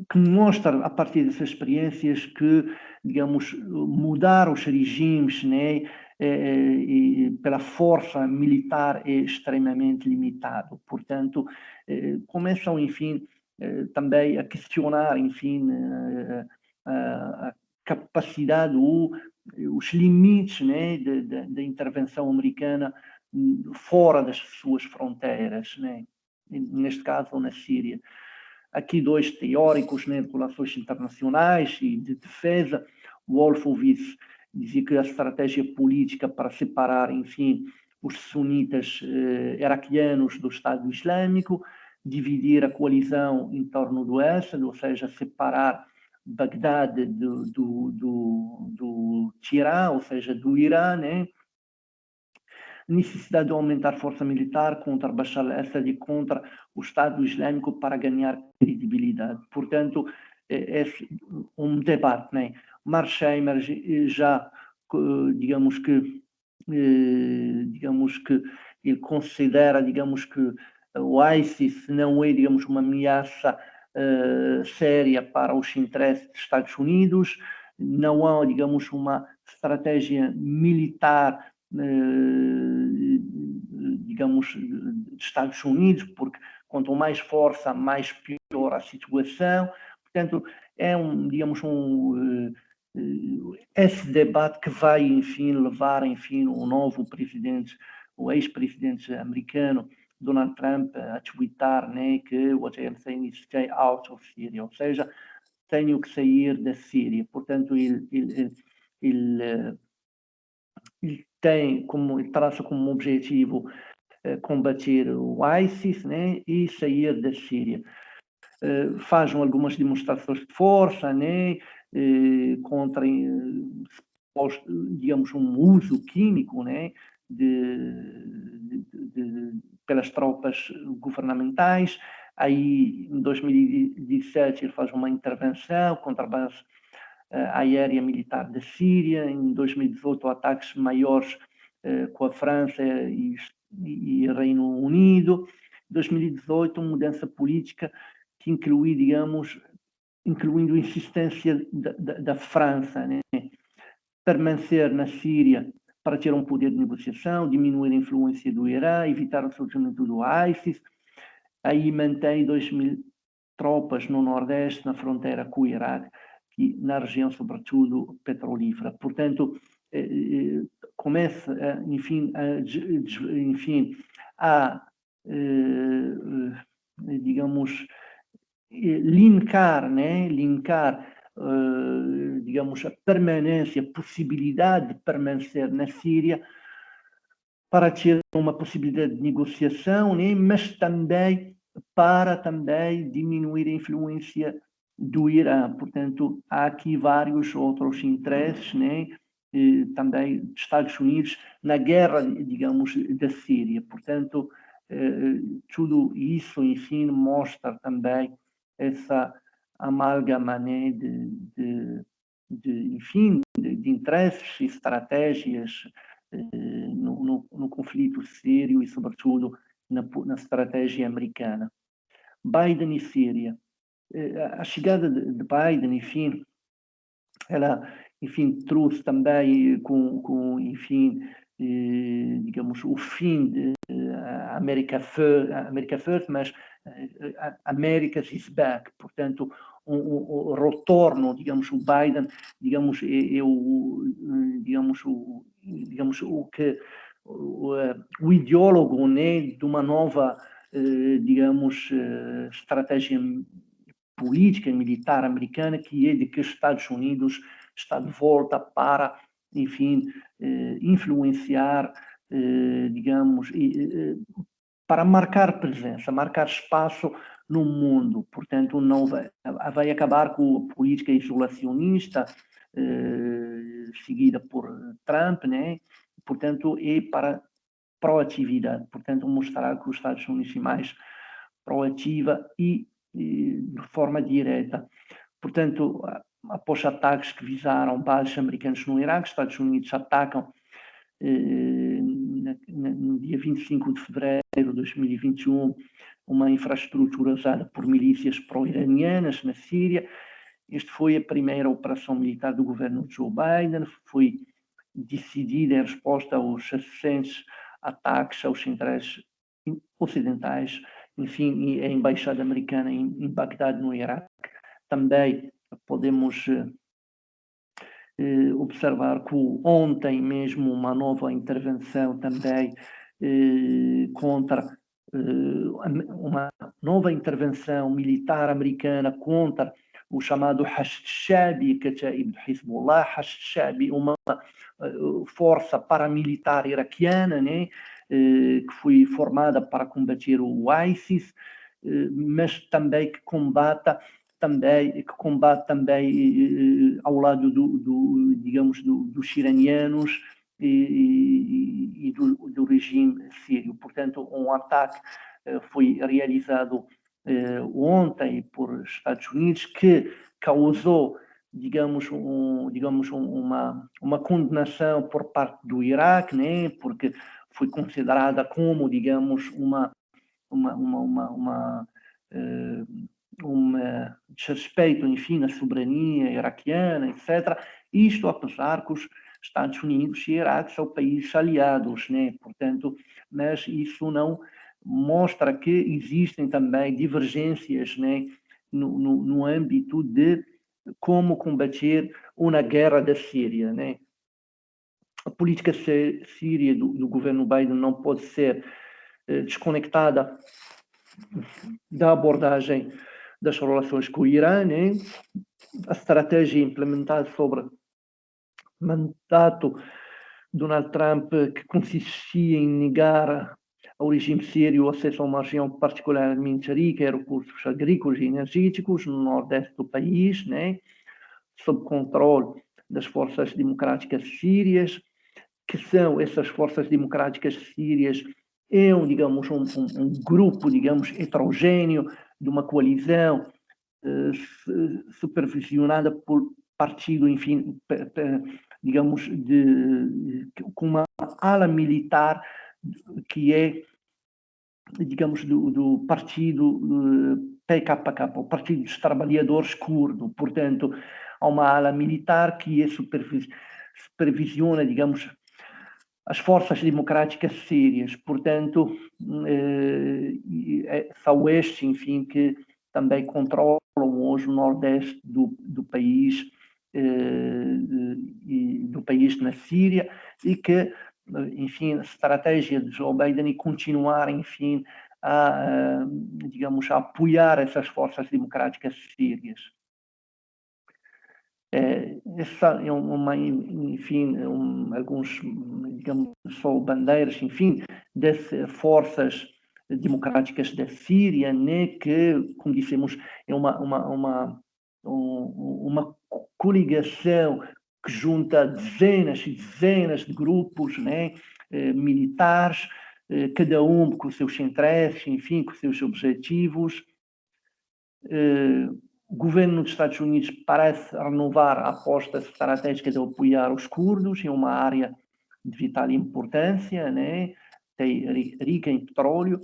que mostra, a partir dessas experiências, que, digamos, mudar os regimes, né, pela força militar é extremamente limitado. Portanto, começam, enfim, também a questionar, enfim, a capacidade ou os limites, né, da intervenção americana fora das suas fronteiras, né, neste caso na Síria. Aqui dois teóricos, né, de relações internacionais e de defesa, Wolfowitz dizia que a estratégia política para separar, enfim, os sunitas iraquianos do Estado Islâmico, dividir a coalizão em torno do Assad, ou seja, separar Bagdade do Tirã, ou seja, do Irã, né? Necessidade de aumentar a força militar contra Bashar al-Assad e contra o Estado Islâmico para ganhar credibilidade. Portanto, é um debate, né? Mearsheimer já, digamos que ele considera, digamos que o ISIS não é, digamos, uma ameaça séria para os interesses dos Estados Unidos, não há, digamos, uma estratégia militar, digamos, dos Estados Unidos, porque quanto mais força, mais pior a situação. Portanto, é digamos, esse debate que vai, enfim, levar, enfim, o novo presidente, o ex-presidente americano, Donald Trump, a tweetar, né, que what I am saying is stay out of Syria, ou seja, tenho que sair da Síria. Portanto, ele traça como objetivo combater o ISIS, né, e sair da Síria. Fazem algumas demonstrações de força, né, contra, digamos, um uso químico, né, pelas tropas governamentais, Aí, em 2017, ele faz uma intervenção contra a base aérea militar da Síria. Em 2018, ataques maiores com a França e Reino Unido. Em 2018, uma mudança política que inclui, digamos, incluindo a insistência da França, né? Permanecer na Síria para ter um poder de negociação, diminuir a influência do Irã, evitar o surgimento do ISIS. Aí mantém 2.000 tropas no Nordeste, na fronteira com o Iraque, e na região, sobretudo, petrolífera. Portanto, começa, enfim, a digamos, linkar, né? Digamos, a permanência, a possibilidade de permanecer na Síria para ter uma possibilidade de negociação, né? Mas também para diminuir a influência do Irã. Portanto, há aqui vários outros interesses, né? Também dos Estados Unidos na guerra, digamos, da Síria. Portanto, tudo isso, enfim, mostra também essa amálgama, né, enfim, de interesses e estratégias no conflito sírio e, sobretudo, na estratégia americana. Biden e Síria. A chegada de Biden, enfim, ela, enfim, trouxe também enfim, digamos, o fim de America First, mas America's is back. Portanto, o retorno, digamos, o Biden, digamos, o ideólogo, né, de uma nova, digamos, estratégia política e militar americana, que é de que os Estados Unidos está de volta para, enfim, influenciar, digamos, para marcar presença, marcar espaço no mundo. Portanto, não vai acabar com a política isolacionista seguida por Trump, né? Portanto, é para proatividade. Portanto, mostrar que os Estados Unidos é mais proativa e de forma direta. Portanto, após ataques que visaram bases americanas no Iraque, os Estados Unidos atacam no dia 25 de fevereiro de 2021 uma infraestrutura usada por milícias pró-iranianas na Síria. Esta foi a primeira operação militar do governo de Joe Biden, foi decidida em resposta aos recentes ataques aos centrais ocidentais. Enfim, a embaixada americana em Bagdade, no Iraque. Também podemos observar que ontem mesmo uma nova intervenção também contra uma nova intervenção militar americana contra o chamado Hashd Shabi, Kataib de Hezbollah. Hashd Shabi, uma força paramilitar iraquiana, né, que foi formada para combater o ISIS, mas também que combate também ao lado digamos, dos iranianos e do regime sírio. Portanto, um ataque foi realizado ontem por Estados Unidos, que causou, digamos, uma condenação por parte do Iraque, né? Porque foi considerada como, digamos, desrespeito, enfim, à soberania iraquiana, etc. Isto apesar que os Estados Unidos e Iraque são países aliados, né? Portanto, mas isso não mostra que existem também divergências, né, no âmbito de como combater uma guerra da Síria, né? A política síria do governo Biden não pode ser desconectada da abordagem das relações com o Irã, né? A estratégia implementada sobre mandato de Donald Trump, que consistia em negar ao regime sírio acesso a uma região particularmente rica em recursos agrícolas e energéticos no nordeste do país, né? Sob controle das forças democráticas sírias, que são essas forças democráticas sírias é digamos, um grupo, digamos, heterogêneo de uma coalizão supervisionada por partido, enfim, digamos, com uma ala militar que é, digamos, do partido PKK, o Partido dos Trabalhadores Curdo. Portanto, há uma ala militar que supervisiona, digamos, as forças democráticas sírias. Portanto, são estes, enfim, que também controlam hoje o nordeste do país, do país na Síria, e que, enfim, a estratégia de Joe Biden é continuar, enfim, digamos, a apoiar essas forças democráticas sírias. Essa é enfim, alguns, digamos, só bandeiras, enfim, das forças democráticas da Síria, né, que, como dissemos, é uma coligação que junta dezenas e dezenas de grupos, né, militares, cada um com os seus interesses, enfim, com os seus objetivos. O governo dos Estados Unidos parece renovar a aposta estratégica de apoiar os curdos em uma área de vital importância, né? Rica em petróleo.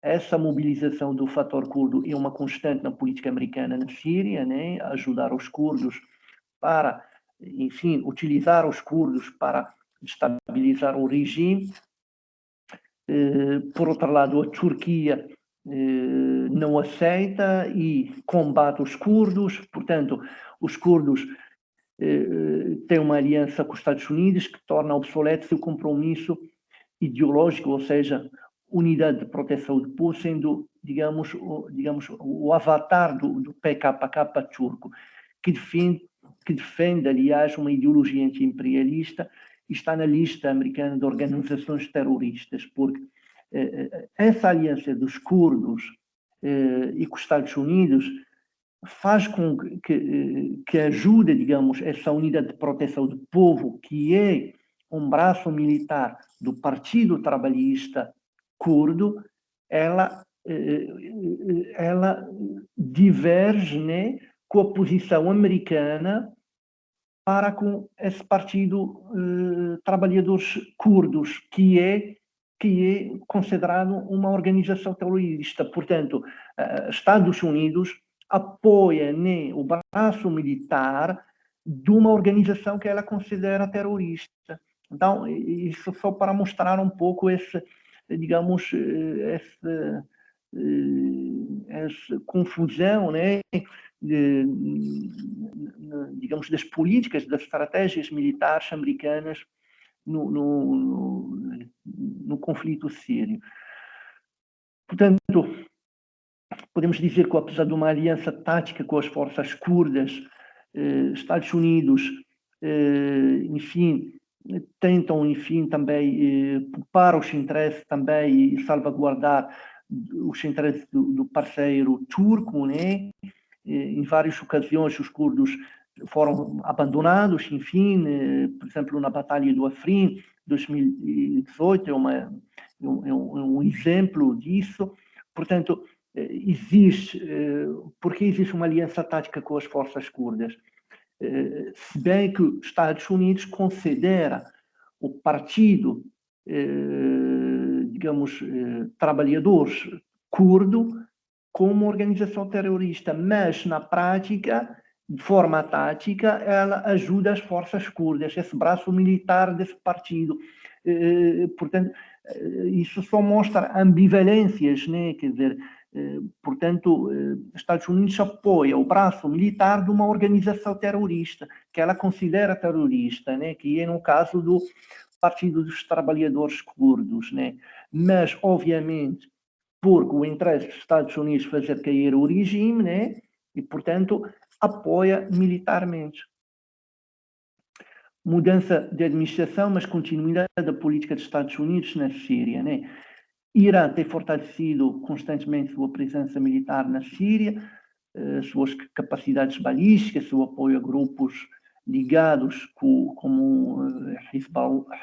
Essa mobilização do fator curdo é uma constante na política americana na Síria, né? Ajudar os curdos para, enfim, utilizar os curdos para estabilizar o regime. Por outro lado, a Turquia não aceita e combate os curdos. Portanto, os curdos têm uma aliança com os Estados Unidos que torna obsoleto seu compromisso ideológico, ou seja, unidade de proteção do povo, sendo, digamos, o avatar do PKK turco, que defende, aliás, uma ideologia anti-imperialista e está na lista americana de organizações terroristas, porque essa aliança dos curdos e com os Estados Unidos faz com que ajude, digamos, essa unidade de proteção do povo, que é um braço militar do Partido Trabalhista Curdo, ela diverge, né, com a posição americana para com esse Partido Trabalhadores Curdos, que é considerado uma organização terrorista. Portanto, Estados Unidos apoia, né, o braço militar de uma organização que ela considera terrorista. Então, isso só para mostrar um pouco essa confusão, né, digamos, das políticas, das estratégias militares americanas no conflito sírio. Portanto, podemos dizer que, apesar de uma aliança tática com as forças curdas, Estados Unidos, enfim, tentam, enfim, também poupar os interesses também e salvaguardar os interesses do parceiro turco, né? Em várias ocasiões os curdos foram abandonados, enfim, por exemplo, na Batalha do Afrin, 2018, é um exemplo disso. Portanto, porque existe uma aliança tática com as forças curdas, se bem que os Estados Unidos considera o partido, digamos, trabalhadores curdo como uma organização terrorista, mas na prática, de forma tática, ela ajuda as forças curdas, esse braço militar desse partido. Portanto, isso só mostra ambivalências, né? Quer dizer, portanto, Estados Unidos apoia o braço militar de uma organização terrorista, que ela considera terrorista, né? Que é no caso do Partido dos Trabalhadores Curdos, né? Mas, obviamente, porque o interesse dos Estados Unidos fazer cair o regime, né? E, portanto, apoia militarmente. Mudança de administração, mas continuidade da política dos Estados Unidos na Síria, né? Irã tem fortalecido constantemente sua presença militar na Síria, suas capacidades balísticas, seu apoio a grupos ligados como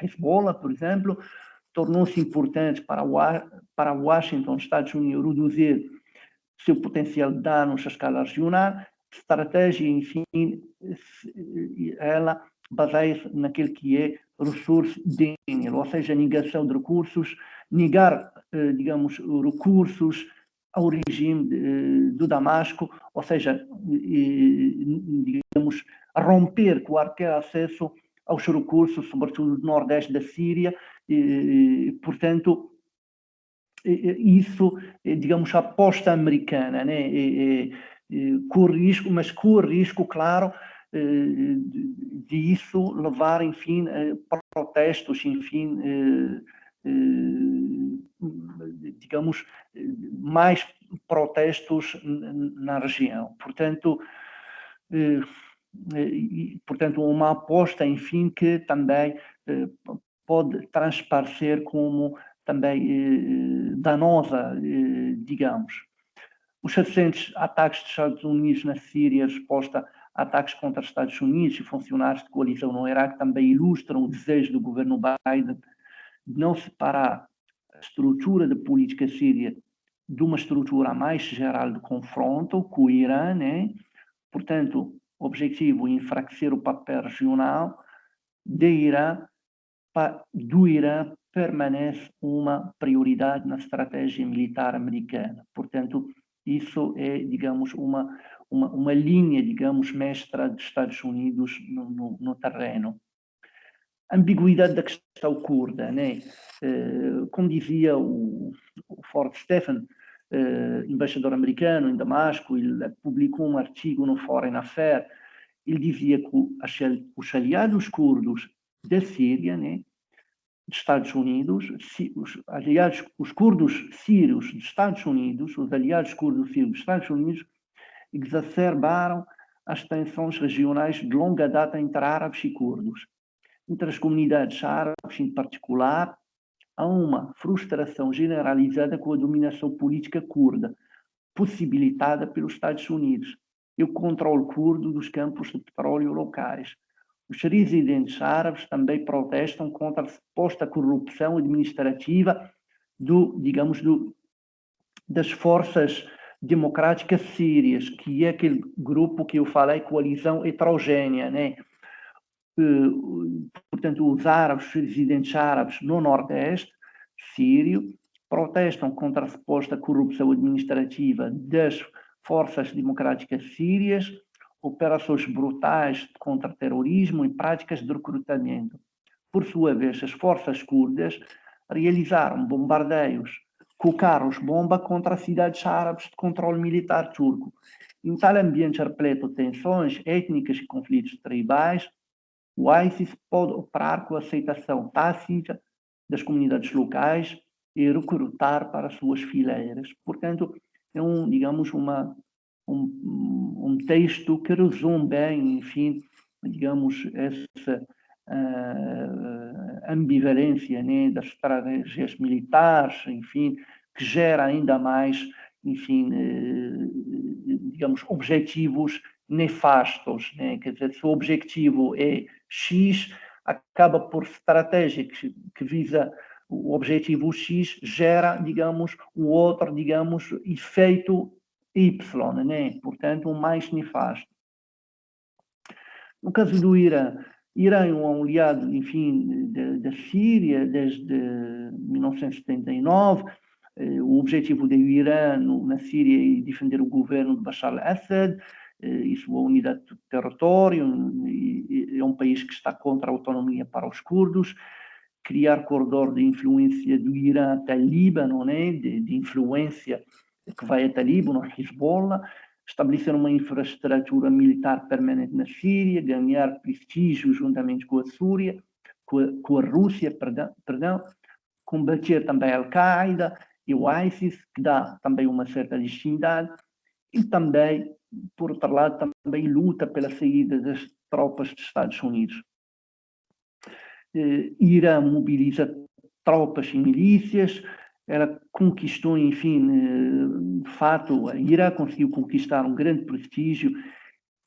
Hezbollah, por exemplo. tornou-se importante para Washington, Estados Unidos, reduzir seu potencial de danos à escala regional. Estratégia, enfim, ela baseia-se naquilo que é resource denial, ou seja, negação de recursos, negar, digamos, recursos ao regime do Damasco, ou seja, digamos, romper qualquer acesso aos recursos, sobretudo do nordeste da Síria, portanto, isso, digamos, a aposta americana, né? Com risco, mas com o risco, claro, de isso levar, enfim, protestos, enfim, digamos, mais protestos na região. Portanto, uma aposta, enfim, que também pode transparecer como também danosa, digamos. Os recentes ataques dos Estados Unidos na Síria, resposta a ataques contra os Estados Unidos e funcionários de coalizão no Iraque, também ilustram o desejo do governo Biden de não separar a estrutura da política síria de uma estrutura mais geral de confronto com o Irã, né? Portanto, o objetivo é enfraquecer o papel regional do Irã permanece uma prioridade na estratégia militar americana. Portanto, isso é, digamos, uma linha, digamos, mestra dos Estados Unidos no terreno. A ambiguidade da questão curda, né? Como dizia o Ford Stephen, embaixador americano em Damasco, ele publicou um artigo no Foreign Affairs. Ele dizia que os aliados curdos da Síria, né, dos Estados Unidos, os curdos sírios dos Estados Unidos, os aliados curdos sírios dos Estados Unidos, exacerbaram as tensões regionais de longa data entre árabes e curdos. Entre as comunidades árabes, em particular, há uma frustração generalizada com a dominação política curda, possibilitada pelos Estados Unidos, e o controle curdo dos campos de petróleo locais. Os residentes árabes também protestam contra a suposta corrupção administrativa das forças democráticas sírias, que é aquele grupo que eu falei, coalizão heterogênea, né? Portanto, os residentes árabes no Nordeste sírio protestam contra a suposta corrupção administrativa das forças democráticas sírias, operações brutais contra terrorismo e práticas de recrutamento. Por sua vez, as forças curdas realizaram bombardeios com carros-bomba contra cidades árabes de controle militar turco. Em tal ambiente repleto de tensões étnicas e conflitos tribais, o ISIS pode operar com a aceitação tácita das comunidades locais e recrutar para suas fileiras. Portanto, é um texto que resume bem, enfim, digamos, essa ambivalência, né, das estratégias militares, enfim, que gera ainda mais, enfim, digamos, objetivos nefastos, né? Quer dizer, se o objetivo é X, acaba por estratégia que visa o objetivo X, gera, digamos, o outro, digamos, efeito Y, né? Portanto, o mais nefasto. No caso do Irã, Irã é um aliado, enfim, da Síria desde 1979. O objetivo do Irã na Síria é defender o governo de Bashar al-Assad, isso é a unidade do território, é um país que está contra a autonomia para os curdos, criar corredor de influência do Irã até Líbano, né, de influência que vai até Líbano, Hezbollah, estabelecer uma infraestrutura militar permanente na Síria, ganhar prestígio juntamente com a Rússia, perdão, combater também a Al-Qaeda e o ISIS, que dá também uma certa legitimidade, e também, por outro lado, também luta pela saída das tropas dos Estados Unidos. Irã mobiliza tropas e milícias, ela conquistou, enfim, de fato, a Irã conseguiu conquistar um grande prestígio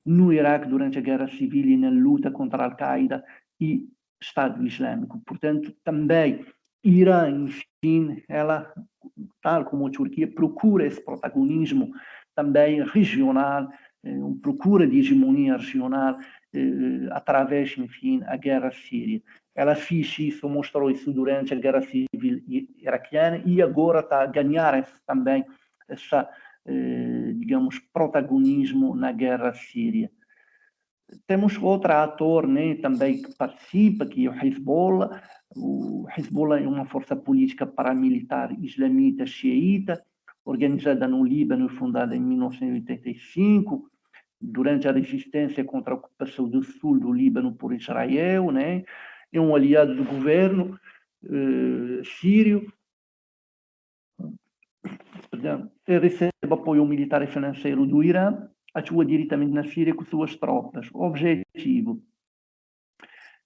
no Iraque durante a Guerra Civil e na luta contra a Al-Qaeda e Estado Islâmico. Portanto, também Irã, enfim, ela, tal como a Turquia, procura esse protagonismo também regional, procura de hegemonia regional através, enfim, da guerra síria. Ela fez isso, mostrou isso durante a guerra civil iraquiana e agora está a ganhar também essa, digamos, protagonismo na guerra síria. Temos outro ator, né, também que participa, que é o Hezbollah. O Hezbollah é uma força política paramilitar islamita xiita, organizada no Líbano e fundada em 1985, durante a resistência contra a ocupação do sul do Líbano por Israel, né? É um aliado do governo sírio. Recebe apoio militar e financeiro do Irã, atua diretamente na Síria com suas tropas. O objetivo: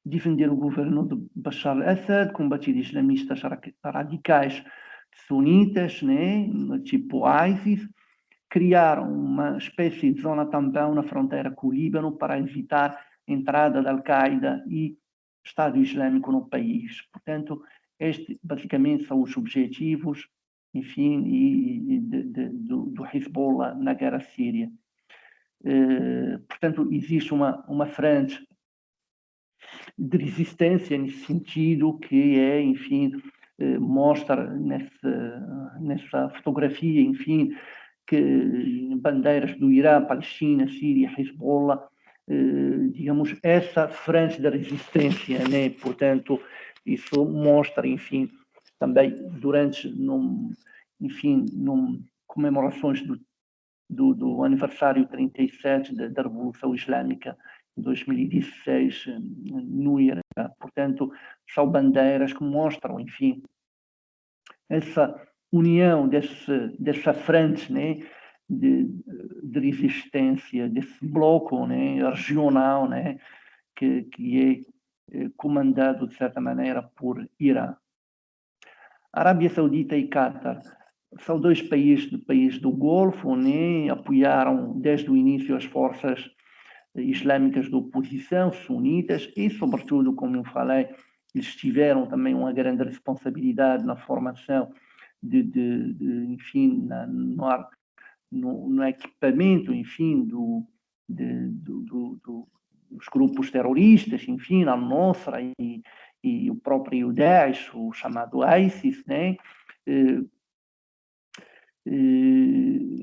defender o governo de Bashar al-Assad, combater islamistas radicais sunitas, né, tipo ISIS, criar uma espécie de zona tampão na fronteira com o Líbano para evitar a entrada da Al-Qaeda e Estado Islâmico no país. Portanto, estes basicamente são os objetivos, enfim, do Hezbollah na guerra síria. Portanto, existe uma frente de resistência nesse sentido, que é, enfim, mostra nessa fotografia, enfim, que bandeiras do Irã, Palestina, Síria, Hezbollah, digamos, essa frente da resistência, né? Portanto, isso mostra, enfim, também durante, comemorações do aniversário 37 da Revolução Islâmica, 2016, no Irã. Portanto, são bandeiras que mostram, enfim, essa união dessa frente, né, de resistência, desse bloco, né, regional, né, que é comandado, de certa maneira, por Irã. Arábia Saudita e Catar são dois países do Golfo, né, apoiaram desde o início as forças islâmicas de oposição, sunitas, e, sobretudo, como eu falei, eles tiveram também uma grande responsabilidade na formação enfim, no equipamento, enfim, dos grupos terroristas, enfim, a Al-Nusra e o próprio Daesh, o chamado ISIS, né?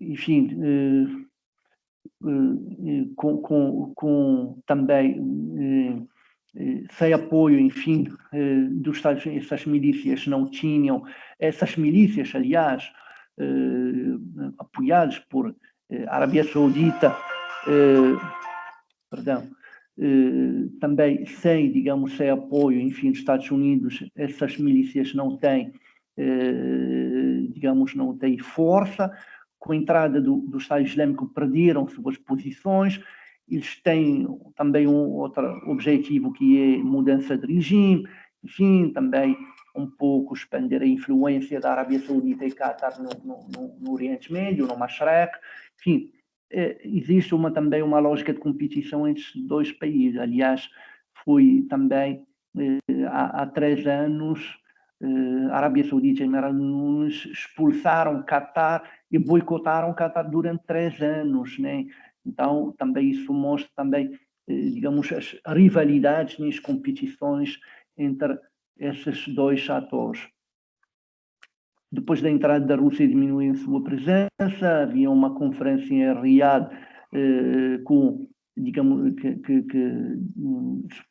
Enfim, com também sem apoio, enfim, dos Estados Unidos, essas milícias não tinham, essas milícias, aliás, apoiadas por Arábia Saudita, também sem, digamos, sem apoio, enfim, dos Estados Unidos, essas milícias não têm, digamos, não têm força. Com a entrada do Estado Islâmico perderam suas posições. Eles têm também outro objetivo, que é mudança de regime, enfim, também um pouco expandir a influência da Arábia Saudita e Qatar no Oriente Médio, no Mashrek, enfim, existe também uma lógica de competição entre esses dois países. Aliás, foi também há 3 anos, a Arábia Saudita e Emirados expulsaram Qatar e boicotaram Qatar durante 3 anos, né? Então, também isso mostra também, digamos, as rivalidades nas competições entre esses dois atores. Depois da entrada da Rússia diminuiu a sua presença, havia uma conferência em Riad com, digamos, que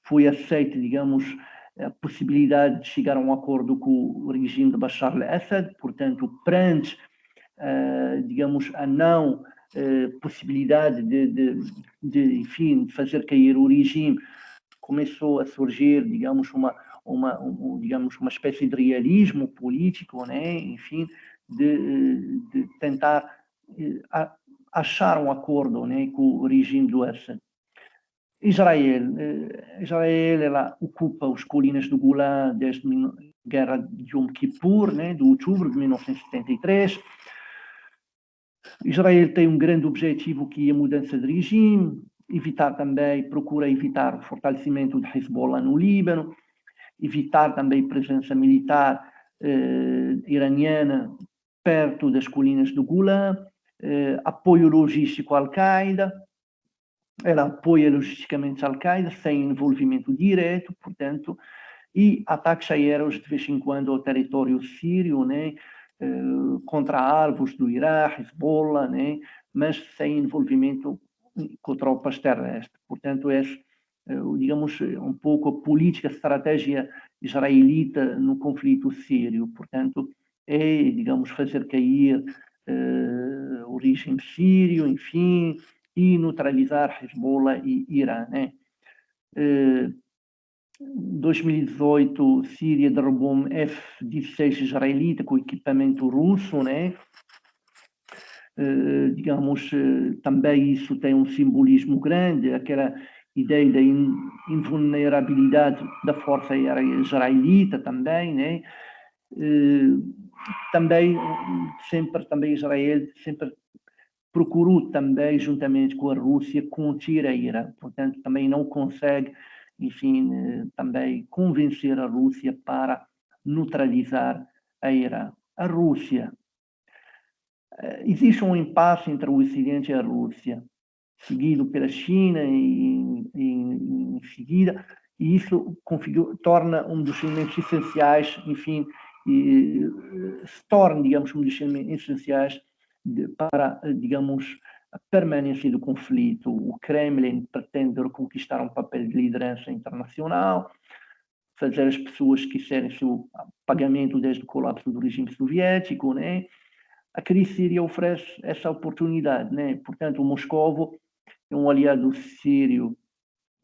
foi aceita, digamos, a possibilidade de chegar a um acordo com o regime de Bashar al-Assad, portanto, perante, digamos, a não possibilidade enfim, de fazer cair o regime, começou a surgir, digamos, digamos, uma espécie de realismo político, né? Enfim, de tentar achar um acordo, né, com o regime do Assad. Israel ela ocupa as colinas do Golã desde a guerra de Yom Kippur, né, de outubro de 1973. Israel tem um grande objetivo, que é a mudança de regime, procura evitar o fortalecimento de Hezbollah no Líbano, evitar também presença militar iraniana perto das colinas do Golã, apoio logístico à Al-Qaeda. Ela apoia logisticamente a Al-Qaeda sem envolvimento direto, portanto, e ataques aéreos de vez em quando ao território sírio, né, contra alvos do Iraque, Hezbollah, né, mas sem envolvimento com tropas terrestres. Portanto, é, digamos, um pouco a política, a estratégia israelita no conflito sírio. Portanto, é, digamos, fazer cair o regime sírio, enfim, e neutralizar Hezbollah e Irã, né? 2018, Síria derrubou um F-16 israelita com equipamento russo, né? Digamos, também isso tem um simbolismo grande, aquela ideia da invulnerabilidade da força aérea israelita também, né? Também também Israel sempre procurou também, juntamente com a Rússia, conter a Irã. Portanto, também não consegue, enfim, também convencer a Rússia para neutralizar a Irã. A Rússia, existe um impasse entre o Ocidente e a Rússia, seguido pela China em seguida, e isso torna um dos elementos essenciais, enfim, se torna, digamos, um dos elementos essenciais para, digamos, a permanência do conflito. O Kremlin pretende reconquistar um papel de liderança internacional, fazer as pessoas que querem seu pagamento desde o colapso do regime soviético, né? A crise síria oferece essa oportunidade, né? Portanto, o Moscovo é um aliado sírio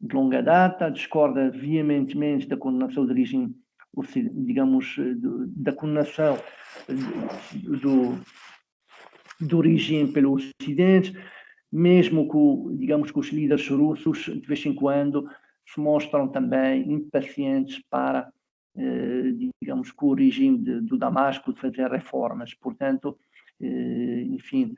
de longa data, discorda veementemente da condenação do regime, digamos, da condenação do regime pelo Ocidente, mesmo que, digamos, que os líderes russos, de vez em quando, se mostram também impacientes para, digamos, que o regime do Damasco de fazer reformas. Portanto, enfim,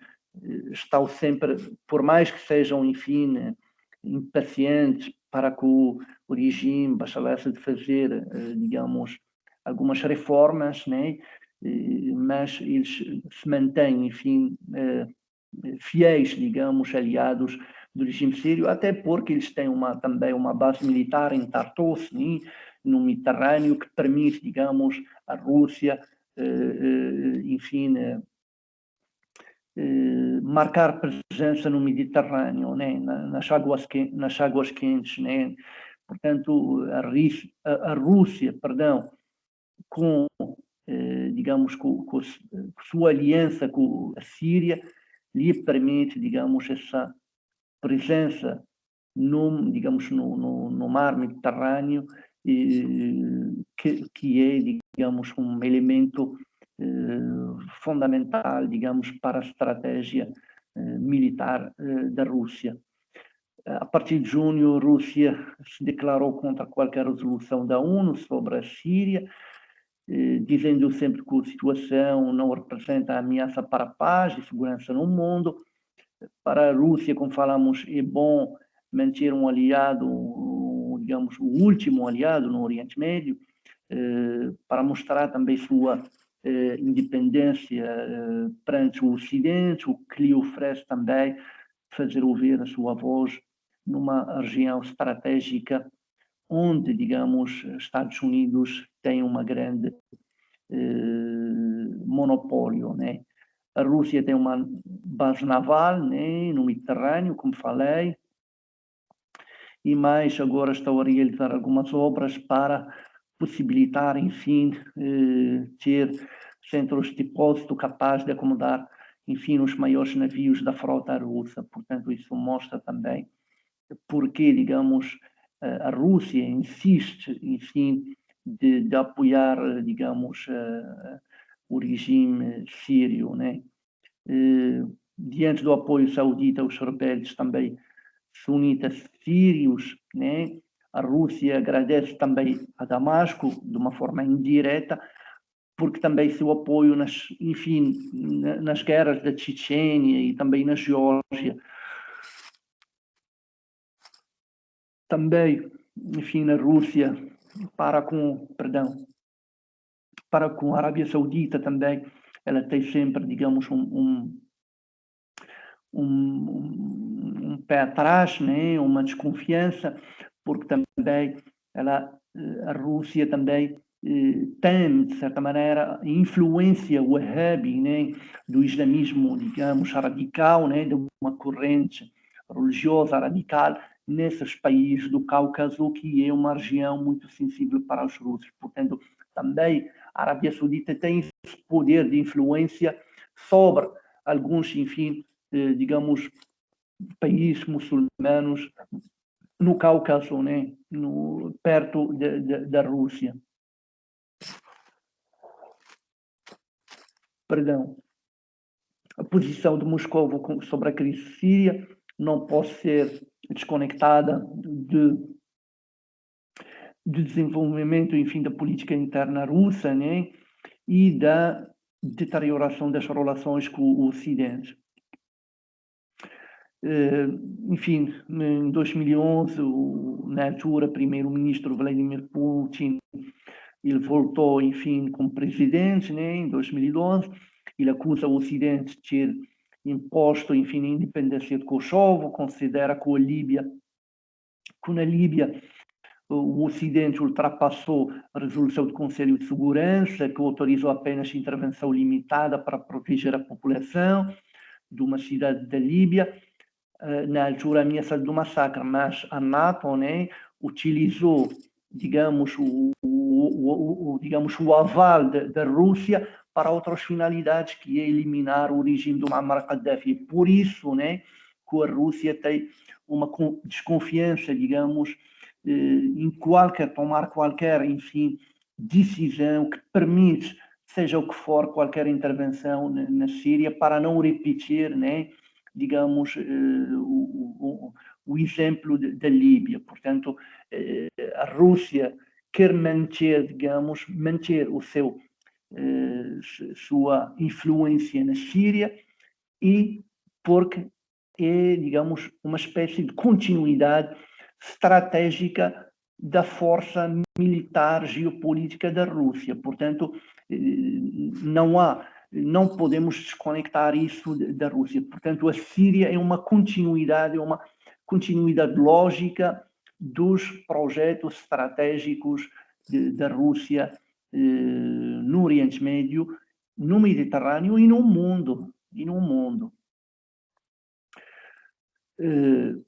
estão sempre, por mais que sejam, enfim, impacientes para que o regime Bashar al-Assad de fazer, digamos, algumas reformas, né? Mas eles se mantêm, enfim, fiéis, digamos, aliados do regime sírio, até porque eles têm também uma base militar em Tartus, né, no Mediterrâneo, que permite, digamos, à Rússia, enfim, marcar presença no Mediterrâneo, né, nas águas quentes, né. Portanto, a Rússia, perdão, com, digamos, com sua aliança com a Síria, lhe permite, digamos, essa presença digamos, no mar Mediterrâneo, que é, digamos, um elemento fundamental, digamos, para a estratégia militar da Rússia. A partir de junho, a Rússia se declarou contra qualquer resolução da ONU sobre a Síria, dizendo sempre que a situação não representa ameaça para a paz e segurança no mundo. Para a Rússia, como falamos, é bom manter um aliado, digamos, o último aliado no Oriente Médio, para mostrar também sua independência perante o Ocidente, o que lhe oferece também fazer ouvir a sua voz numa região estratégica onde, digamos, Estados Unidos tem uma grande monopólio, né? A Rússia tem uma base naval, né, no Mediterrâneo, como falei, e mais agora estão a realizar algumas obras para possibilitar, enfim, ter centros de depósito capazes de acomodar, enfim, os maiores navios da frota russa. Portanto, isso mostra também porque, digamos, a Rússia insiste, enfim, de apoiar, digamos, o regime sírio, né? Diante do apoio saudita, os rebeldes também sunitas sírios, né? A Rússia agradece também a Damasco de uma forma indireta, porque também seu apoio enfim, nas guerras da Chechênia e também na Geórgia. Também, enfim, na Rússia, para para com a Arábia Saudita também, ela tem sempre, digamos, um pé atrás, né? Uma desconfiança, porque também a Rússia também tem, de certa maneira, influência wahhabi, né? Do islamismo, digamos, radical, né? De uma corrente religiosa radical nesses países do Cáucaso, que é uma região muito sensível para os russos. Portanto, também a Arábia Saudita tem esse poder de influência sobre alguns, enfim, digamos, países muçulmanos no Cáucaso, né? Perto da Rússia. Perdão. A posição de Moscou sobre a crise síria não pode ser desconectada de desenvolvimento, enfim, da política interna russa, né? E da deterioração das relações com o Ocidente. Enfim, em 2011, na altura, primeiro-ministro Vladimir Putin, ele voltou, enfim, como presidente, né, em 2012. Ele acusa o Ocidente de ter imposto, enfim, a independência de Kosovo, considera que na Líbia o Ocidente ultrapassou a resolução do Conselho de Segurança, que autorizou apenas intervenção limitada para proteger a população de uma cidade da Líbia, na altura ameaçada do massacre, mas a NATO, né, utilizou, digamos, digamos, o aval da Rússia para outras finalidades, que é eliminar o regime do Muammar Gaddafi. Por isso, né, que a Rússia tem uma desconfiança, digamos, em tomar qualquer, enfim, decisão que permite, seja o que for, qualquer intervenção na Síria, para não repetir, né, digamos, o exemplo da Líbia. Portanto, a Rússia quer manter, digamos, sua influência na Síria, e porque é, digamos, uma espécie de continuidade estratégica da força militar geopolítica da Rússia. Portanto, não podemos desconectar isso da Rússia. Portanto, a Síria é uma continuidade lógica dos projetos estratégicos da Rússia no Oriente Médio, no Mediterrâneo e no mundo.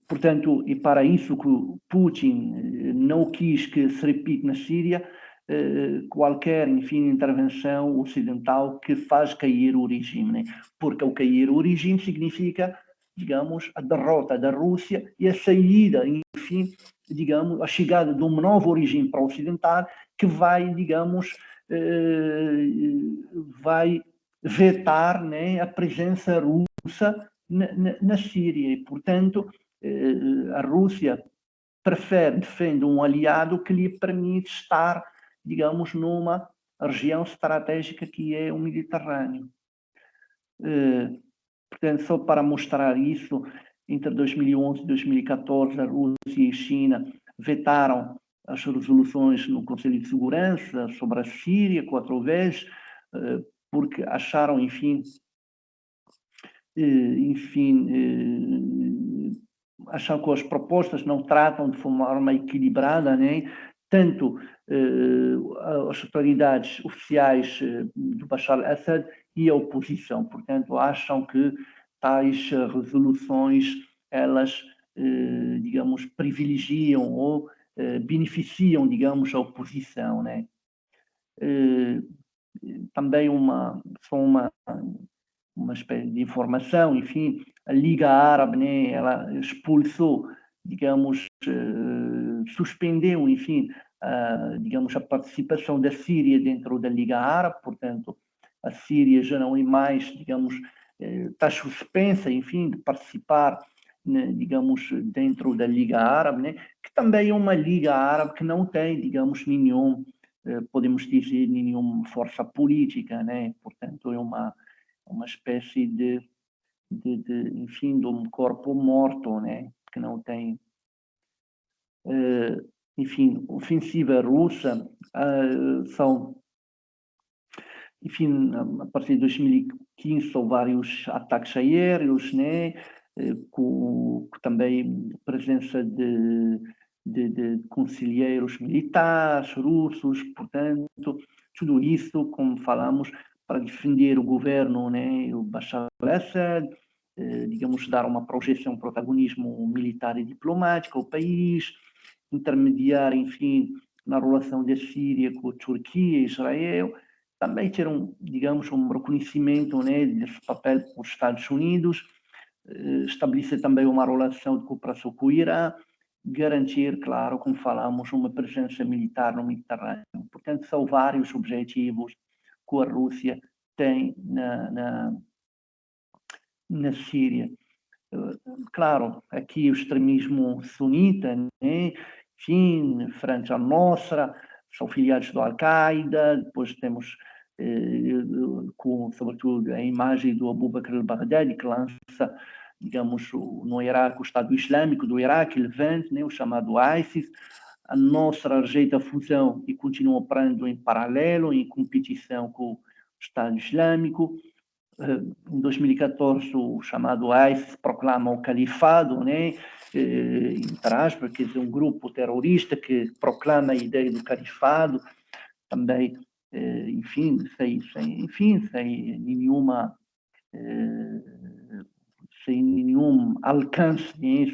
Portanto, e para isso que Putin não quis que se repita na Síria qualquer, enfim, intervenção ocidental que faz cair o regime, né? Porque ao cair o regime significa, digamos, a derrota da Rússia e a saída, enfim, digamos, a chegada de um novo regime para-ocidental que vai, digamos, vai vetar, né, a presença russa na Síria. E, portanto, a Rússia defende um aliado que lhe permite estar, digamos, numa região estratégica que é o Mediterrâneo. Portanto, só para mostrar isso, entre 2011 e 2014, a Rússia e a China vetaram as resoluções no Conselho de Segurança sobre a Síria 4 vezes, porque acharam, enfim, acham que as propostas não tratam de forma equilibrada, né? Tanto as autoridades oficiais do Bashar al-Assad e a oposição. Portanto, acham que tais resoluções, elas, digamos, privilegiam ou beneficiam, digamos, a oposição, né? Também só uma espécie de informação, enfim, a Liga Árabe, né, ela expulsou, digamos, suspendeu, enfim, digamos, a participação da Síria dentro da Liga Árabe. Portanto, a Síria já não é mais, digamos, está suspensa, enfim, de participar, né, digamos, dentro da Liga Árabe, né, que também é uma Liga Árabe que não tem, digamos, podemos dizer, nenhuma força política, né? Portanto, é uma espécie enfim, de um corpo morto, né? Que não tem, enfim, ofensiva russa, são enfim, a partir de 2015 houve vários ataques aéreos, né? Com também presença de conselheiros militares russos, portanto, tudo isso, como falamos, para defender o governo, né, o Bashar al-Assad, digamos, dar uma projeção, um protagonismo militar e diplomático ao país, intermediar, enfim, na relação da Síria com a Turquia e Israel, também ter digamos, um reconhecimento, né, desse papel dos Estados Unidos, estabelecer também uma relação de cooperação com o Irã, garantir, claro, como falamos, uma presença militar no Mediterrâneo. Portanto, são vários objetivos que a Rússia tem na Síria. Claro, aqui o extremismo sunita, né? Enfim, frente à Nosra, são filiados do Al-Qaeda, depois temos, sobretudo, a imagem do Abu Bakr al-Baghdadi, que lança, digamos, no Iraque, o Estado Islâmico do Iraque, Levante, né? O chamado ISIS. A Nosra rejeita a fusão e continua operando em paralelo, em competição com o Estado Islâmico. Em 2014, o chamado ISIS proclama o califado, né? Entre aspas, quer dizer, um grupo terrorista que proclama a ideia do califado, também, enfim, sem nenhum alcance, né?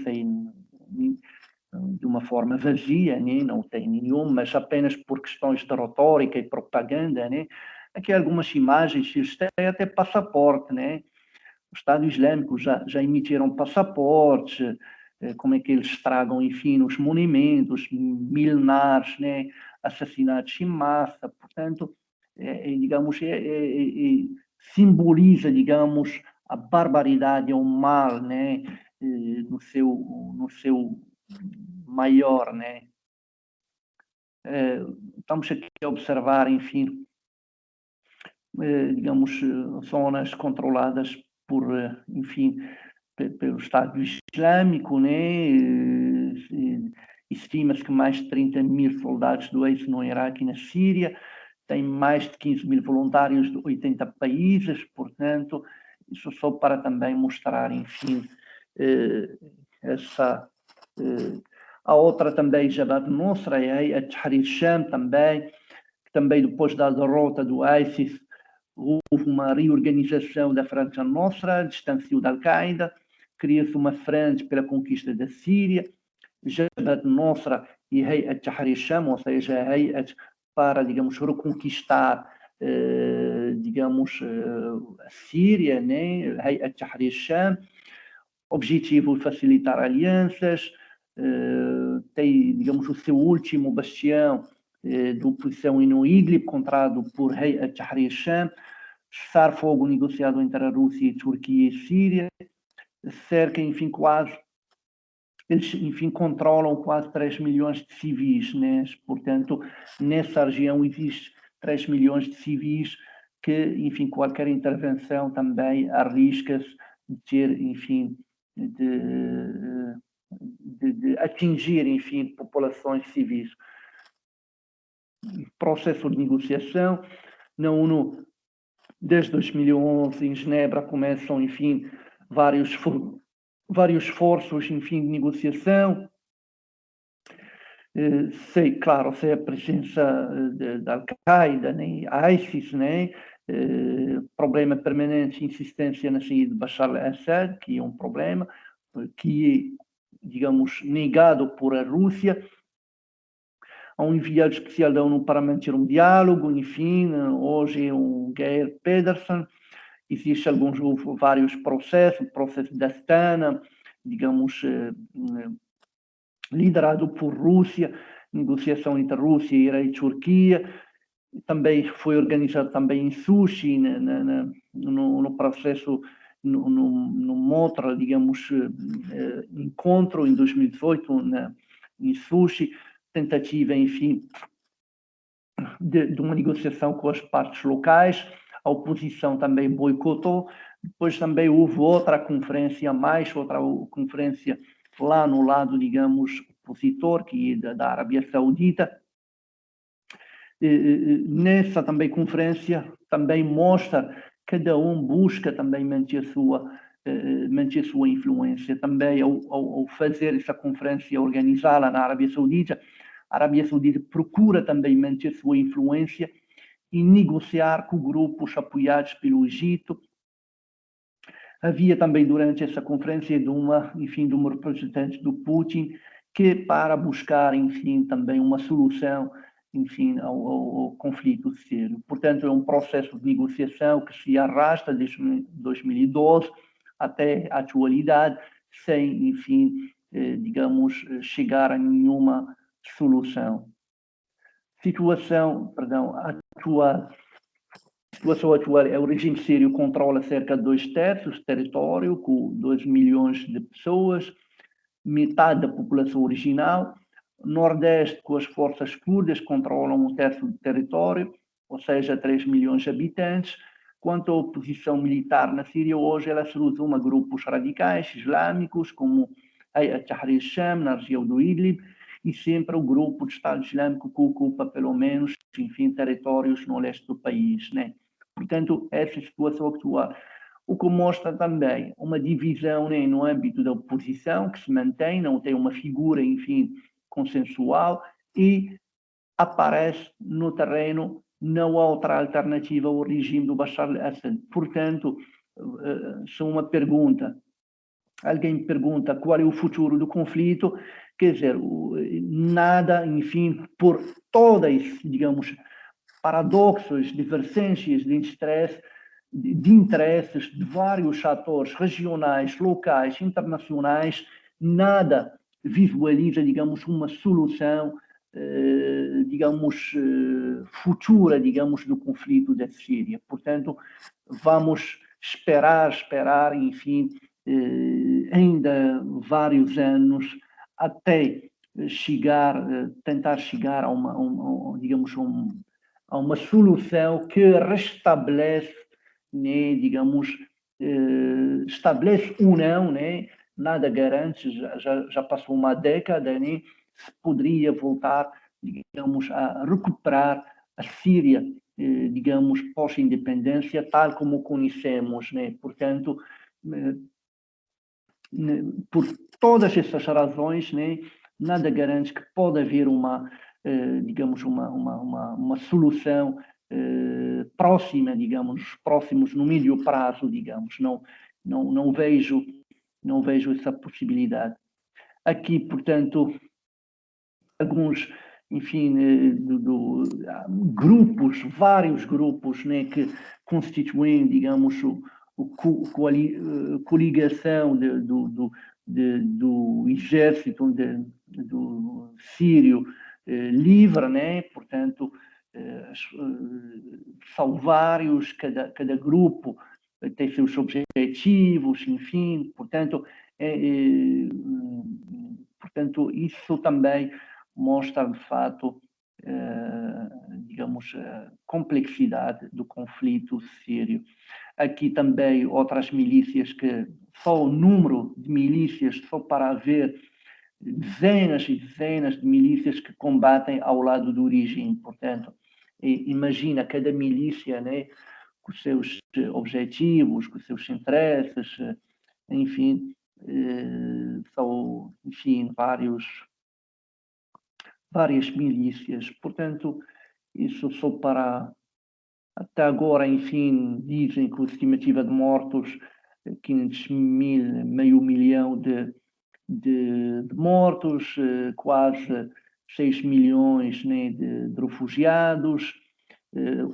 De uma forma vazia, né? Não tem nenhum, mas apenas por questões de retórica e propaganda, né? Aqui algumas imagens, eles têm até passaporte, né? O Estado Islâmico já emitiram passaportes, como é que eles estragam, enfim, os monumentos milenares, né? Assassinatos em massa, portanto, digamos, simboliza, digamos, a barbaridade e o mal, né? No seu maior, né? Estamos aqui a observar, enfim, digamos, zonas controladas por, enfim, pelo Estado Islâmico, né? Estima-se que mais de 30 mil soldados do eixo no Iraque e na Síria, tem mais de 15 mil voluntários de 80 países, portanto, isso só para também mostrar, enfim, essa... A outra também, Jabhat al-Nusra, e a Tahrir Sham também, que também depois da derrota do ISIS, houve uma reorganização da Frente al-Nusra, distanciou da Al-Qaeda, cria-se uma frente pela conquista da Síria, Jabhat al-Nusra e Hayat Tahrir Sham, ou seja, a Hayat para, digamos, reconquistar, digamos, a Síria, né? Hayat Tahrir Sham, objetivo facilitar alianças, tem, digamos, o seu último bastião de oposição no Idlib, controlado por Hayat Tahrir Sham, cessar fogo negociado entre a Rússia e a Turquia e Síria, cerca, enfim, eles, enfim, controlam quase 3 milhões de civis, né? Portanto, nessa região existe 3 milhões de civis que, enfim, qualquer intervenção também arrisca-se de ter, enfim, de atingir, enfim, populações civis. Processo de negociação na ONU desde 2011, em Genebra, começam, enfim, vários esforços, enfim, de negociação. Claro, sei a presença da Al-Qaeda, né, ISIS, né, problema permanente, insistência na saída de Bashar al-Assad, que é um problema, que é, digamos, negado por a Rússia. Há um enviado especial da ONU para manter um diálogo, enfim, hoje é um Geir Pedersen. Existem vários processos, o processo da Astana, digamos, liderado por Rússia, negociação entre Rússia, Irã e Turquia. Também foi organizado também em Sochi, no processo, num outro, digamos, encontro em 2018, em Sochi, tentativa, enfim, de uma negociação com as partes locais. A oposição também boicotou. Depois também houve outra conferência lá no lado, digamos, opositor, que é da Arábia Saudita, nessa também conferência também mostra cada um busca também manter a sua influência. Também ao fazer essa conferência, organizá-la na Arábia Saudita, a Arábia Saudita procura também manter a sua influência e negociar com grupos apoiados pelo Egito. Havia também durante essa conferência de uma representante do Putin que para buscar, enfim, também uma solução, enfim, ao conflito sírio. Portanto, é um processo de negociação que se arrasta desde 2012 até a atualidade, sem, enfim, digamos, chegar a nenhuma solução. A situação atual é o regime sírio controla cerca de 2/3 do território, com 2 milhões de pessoas, metade da população original. Nordeste, com as forças curdas, controlam 1/3 do território, ou seja, 3 milhões de habitantes. Quanto à oposição militar na Síria, hoje ela se resume a grupos radicais islâmicos, como Hayat Tahrir al-Sham, na região do Idlib, e sempre o grupo de Estado Islâmico que ocupa, pelo menos, enfim, territórios no leste do país, né? Portanto, essa é a situação atual. O que mostra também uma divisão, né, no âmbito da oposição, que se mantém, não tem uma figura, enfim, consensual, e aparece no terreno não há outra alternativa ao regime do Bashar al-Assad. Portanto, se alguém me pergunta qual é o futuro do conflito, quer dizer, nada, enfim, por todas, digamos, paradoxos, divergências de interesses de vários atores regionais, locais, internacionais, nada visualiza, digamos, uma solução, digamos, futura, digamos, do conflito da Síria. Portanto, vamos esperar, enfim, ainda vários anos até tentar chegar a digamos, a uma solução que restabelece, né, digamos, estabelece ou não, né, nada garante, já passou uma década, né, se poderia voltar, digamos, a recuperar a Síria, digamos, pós-independência, tal como conhecemos, né? Portanto, por todas essas razões, né, nada garante que pode haver digamos, uma solução próxima, digamos, próximos no médio prazo, digamos. Não vejo essa possibilidade. Aqui, portanto, alguns, enfim, vários grupos, né, que constituem, digamos, coligação do exército do sírio livre, né? Portanto, são vários, cada grupo tem seus objetivos, enfim, portanto, portanto, isso também mostra, de fato, digamos, a complexidade do conflito sírio. Aqui também outras milícias que só o número de milícias, só para haver dezenas e dezenas de milícias que combatem ao lado do regime. Portanto, imagina cada milícia, né, com os seus objetivos, com os seus interesses, enfim, são, enfim, várias milícias. Portanto, isso só para... Até agora, enfim, dizem que a estimativa de mortos, 500 mil, meio milhão de mortos, quase 6 milhões, né, de refugiados,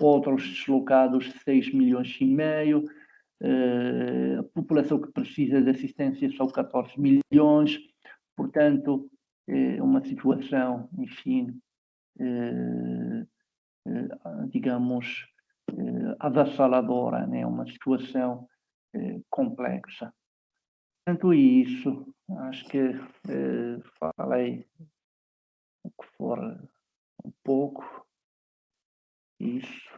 outros deslocados 6 milhões e meio, a população que precisa de assistência são 14 milhões, portanto, é uma situação, enfim, digamos, avassaladora, né? Uma situação complexa. Portanto, isso, acho que falei o que for um pouco, isso.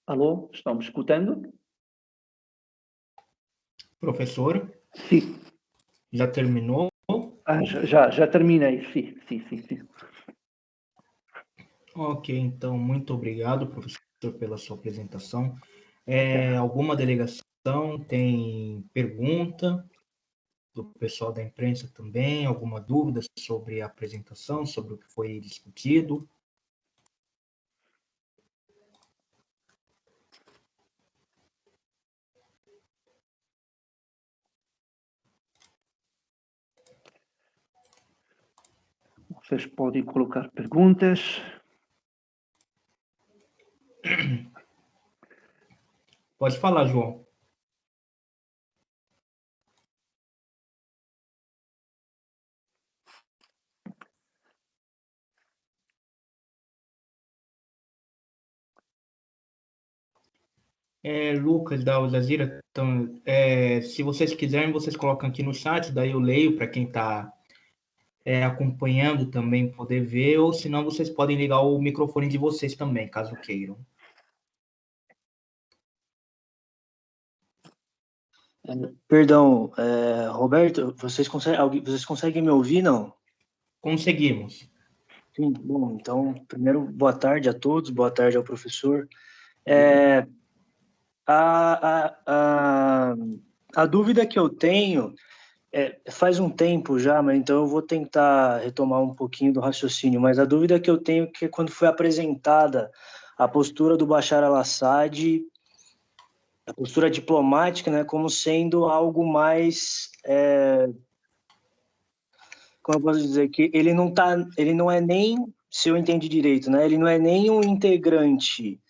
Alô, estão me escutando? Professor, Sim. já terminou? Já terminei, sim. Ok, então, muito obrigado, professor, pela sua apresentação. Obrigado. Alguma delegação tem pergunta do pessoal da imprensa também? Alguma dúvida sobre a apresentação, sobre o que foi discutido? Vocês podem colocar perguntas. Pode falar, João. Lucas da Alzazira, então, se vocês quiserem, vocês colocam aqui no chat, daí eu leio para quem está acompanhando também poder ver, ou senão vocês podem ligar o microfone de vocês também, caso queiram. Perdão, Roberto, vocês conseguem me ouvir, não? Conseguimos. Sim, bom, então, primeiro, boa tarde a todos, boa tarde ao professor. A dúvida que eu tenho, faz um tempo já, mas então eu vou tentar retomar um pouquinho do raciocínio, mas a dúvida que eu tenho é que quando foi apresentada a postura do Bashar al-Assad, a postura diplomática, né, como sendo algo mais, como eu posso dizer, que ele não é nem, se eu entendi direito, né, ele não é nem um integrante,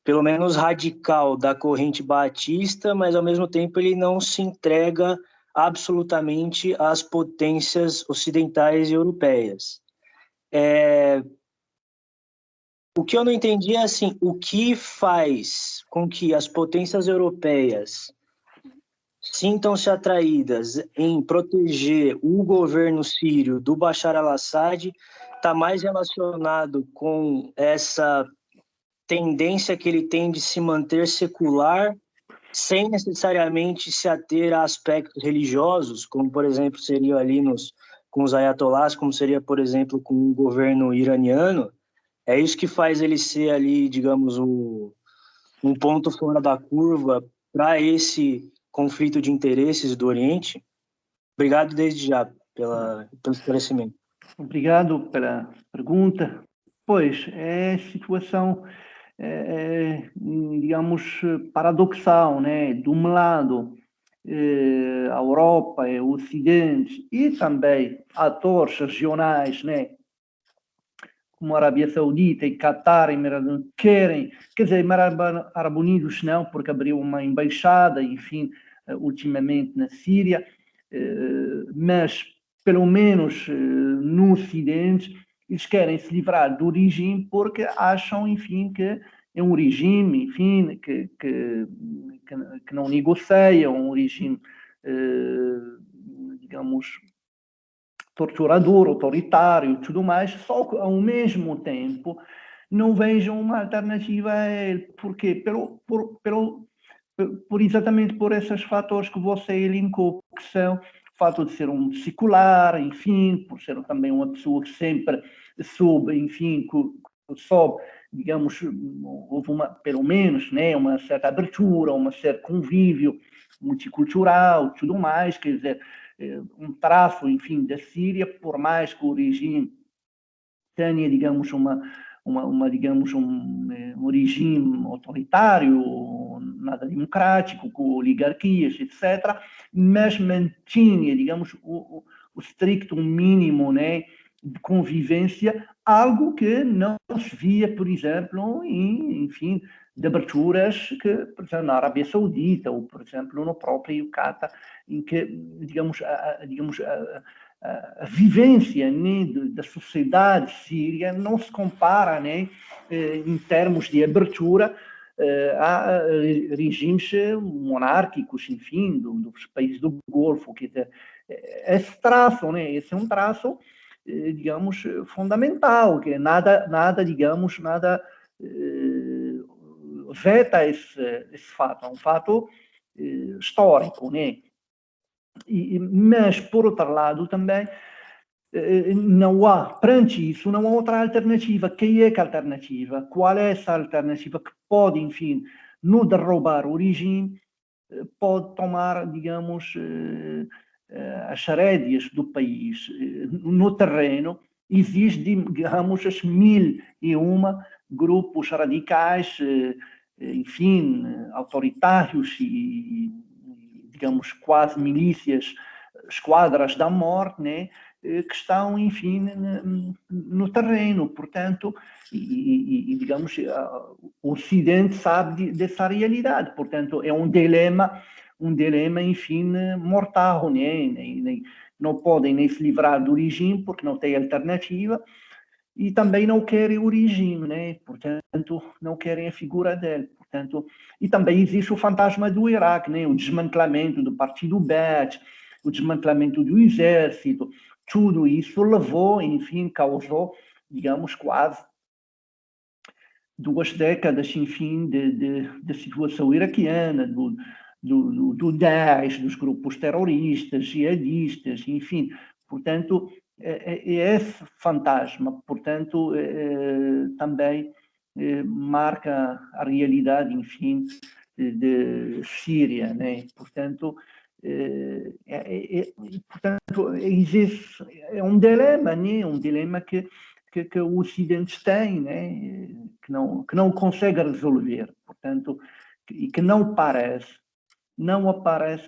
pelo menos radical, da corrente baatista, mas ao mesmo tempo ele não se entrega absolutamente às potências ocidentais e europeias. O que eu não entendi é assim, o que faz com que as potências europeias sintam-se atraídas em proteger o governo sírio do Bashar al-Assad está mais relacionado com essa tendência que ele tem de se manter secular, sem necessariamente se ater a aspectos religiosos, como, por exemplo, seria ali com os ayatolás, como seria, por exemplo, com o governo iraniano. É isso que faz ele ser ali, digamos, um ponto fora da curva para esse conflito de interesses do Oriente. Obrigado desde já pelo esclarecimento. Obrigado pela pergunta. Pois, é situação, digamos, paradoxal, né? De um lado, a Europa e o Ocidente e também atores regionais, né? Como a Arábia Saudita e Qatar, querem, quer dizer, Árabes Unidos não, porque abriu uma embaixada, enfim, ultimamente na Síria, mas pelo menos no Ocidente eles querem se livrar do regime porque acham, enfim, que é um regime, enfim, que não negocia, um regime, digamos, torturador, autoritário e tudo mais, só que ao mesmo tempo não vejam uma alternativa a ele. Porquê? Exatamente por esses fatores que você elencou, que são o fato de ser um secular, enfim, por ser também uma pessoa que sempre soube, enfim, que soube, digamos, houve pelo menos, né, uma certa abertura, um certo convívio multicultural, tudo mais, quer dizer, um traço, enfim, da Síria, por mais que o regime tenha, digamos, digamos, um regime autoritário, nada democrático, com oligarquias, etc., mas mantinha, digamos, o stricto mínimo, né, de convivência, algo que não se via, por exemplo, enfim, de aberturas que, por exemplo, na Arábia Saudita ou, por exemplo, no próprio Qatar, em que, digamos, a vivência, né, da sociedade síria não se compara, né, em termos de abertura, a regimes monárquicos, enfim, dos países do Golfo. Quer dizer, esse traço, né, esse é um traço, digamos, fundamental, que nada, digamos, nada veta esse fato, é um fato histórico, né? Mas, por outro lado, também, não há, perante isso, não há outra alternativa. Quem é que a alternativa? Qual é essa alternativa que pode, enfim, no derrubar o regime, pode tomar, digamos, as rédeas do país? No terreno, existe, digamos, as 1001 grupos radicais, enfim, autoritários e, digamos, quase milícias, esquadras da morte, né? Que estão, enfim, no terreno. Portanto, digamos, o Ocidente sabe dessa realidade. Portanto, é um dilema, enfim, mortal, né? Não podem nem se livrar do regime porque não tem alternativa e também não querem o regime, né? Portanto, não querem a figura dele. Portanto, e também existe o fantasma do Iraque, né? O desmantelamento do partido Baath, o desmantelamento do exército, tudo isso levou, enfim, causou, digamos, quase 2 décadas, enfim, de situação iraquiana, do Daesh, dos grupos terroristas, jihadistas, enfim. Portanto, esse fantasma, portanto, também marca a realidade, enfim, de Síria, né? Portanto, portanto, existe, é um dilema, né? Um dilema que o Ocidente tem, né? Que não consegue resolver, portanto, e que não aparece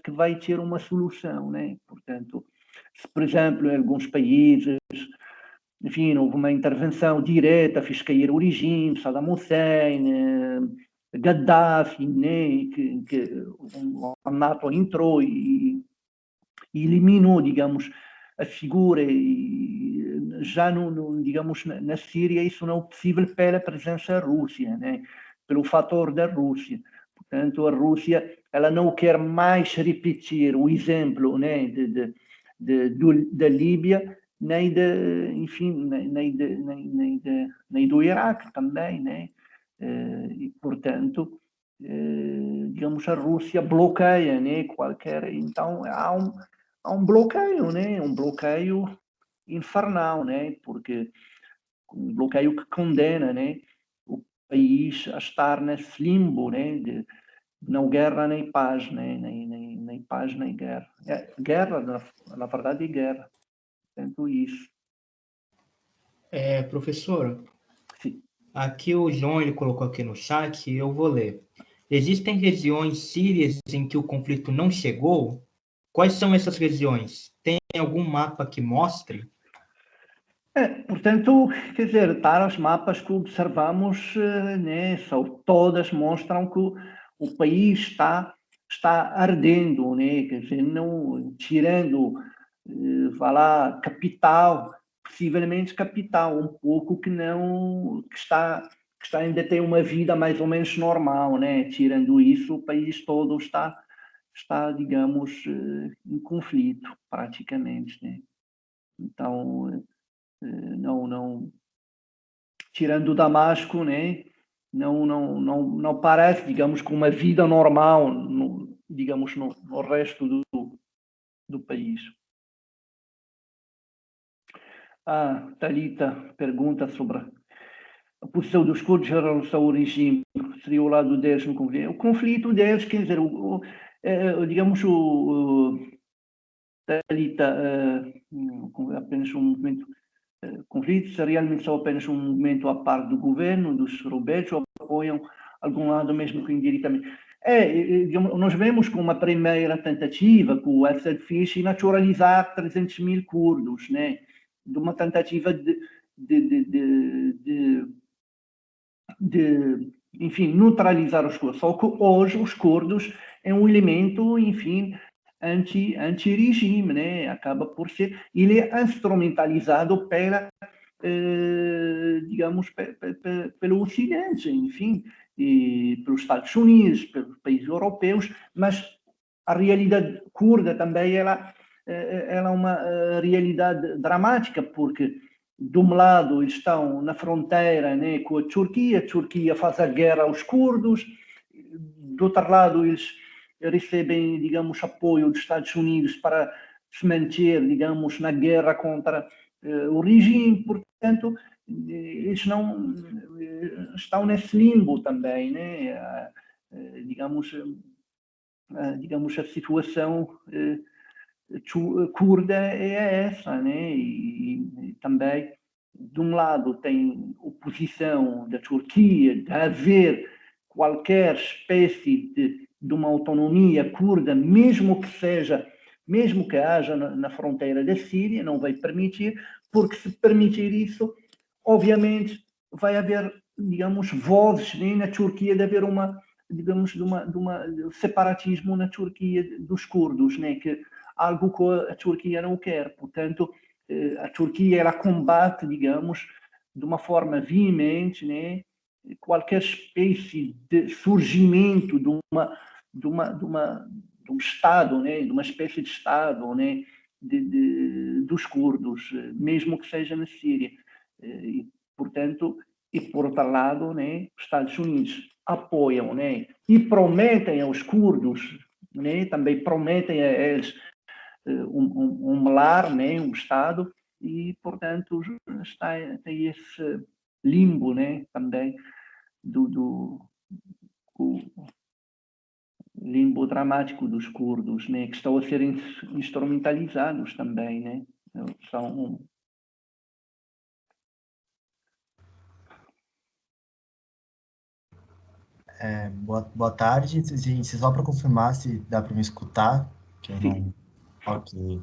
que vai ter uma solução, né? Portanto, se, por exemplo, em alguns países, enfim, houve uma intervenção direta, fez cair o regime, Saddam Hussein, Gaddafi, né? Que a NATO entrou e eliminou, digamos, a figura, e já digamos, na Síria isso não é possível pela presença da Rússia, né? Pelo fator da Rússia. Portanto, a Rússia ela não quer mais repetir o exemplo, né, da Líbia, nem enfim, nem do Iraque também, né? E, portanto, digamos, a Rússia bloqueia, né, qualquer. Então, há um bloqueio, né? Um bloqueio infernal, né? Porque um bloqueio que condena, né, o país a estar nesse limbo, né, de não guerra nem paz, né? Nem paz nem guerra. Guerra, na verdade, é guerra. Portanto, isso. Professor, Sim. aqui o João ele colocou aqui no chat e eu vou ler. Existem regiões sírias em que o conflito não chegou? Quais são essas regiões? Tem algum mapa que mostre? Portanto, quer dizer, tá, os mapas que observamos, né, todas mostram que o país está ardendo, né, quer dizer, não, tirando, vá lá, capital, possivelmente capital, um pouco que está ainda tem uma vida mais ou menos normal, né, tirando isso, o país todo está, digamos, em conflito, praticamente, né. Então, não tirando Damasco, né? Não parece, digamos, com uma vida normal, digamos, no resto do país. A Thalita pergunta sobre a posição dos curdos em relação ao regime, seria o lado deles no conflito. O conflito deles, quer dizer, digamos, Thalita, apenas um momento. Conflitos se realmente são apenas um movimento à parte do governo, dos rebeldes, ou apoiam algum lado mesmo que indiretamente. Nós vemos com uma primeira tentativa que o Assad fez de naturalizar 300 mil curdos, né? De uma tentativa de enfim, neutralizar os curdos. Só que hoje os curdos é um elemento, enfim, anti-regime, né? Acaba por ser, ele é instrumentalizado digamos, pelo Ocidente, enfim, e pelos Estados Unidos, pelos países europeus, mas a realidade curda também ela é uma realidade dramática, porque de um lado, eles estão na fronteira, né, com a Turquia faz a guerra aos curdos, do outro lado, eles recebem, digamos, apoio dos Estados Unidos para se manter, digamos, na guerra contra o regime, portanto, eles não estão nesse limbo também, né? Digamos, a situação curda é essa, né? E também, de um lado, tem oposição da Turquia de haver qualquer espécie de uma autonomia curda, mesmo que haja na fronteira da Síria, não vai permitir, porque se permitir isso, obviamente vai haver, digamos, vozes, né, na Turquia de haver digamos, de uma separatismo na Turquia dos curdos, né, que algo que a Turquia não quer. Portanto, a Turquia ela combate, digamos, de uma forma veemente, né, qualquer espécie de surgimento de um Estado, né, de uma espécie de Estado, né, dos curdos, mesmo que seja na Síria. E, portanto, e por outro lado, né, os Estados Unidos apoiam, né, e prometem aos curdos, né, também prometem a eles um lar, né, um Estado, e, portanto, tem esse limbo, né, também do limbo dramático dos curdos, né, que estão a ser instrumentalizados também, né, são Boa tarde, só para confirmar se dá para me escutar, que eu não... Sim. Ok.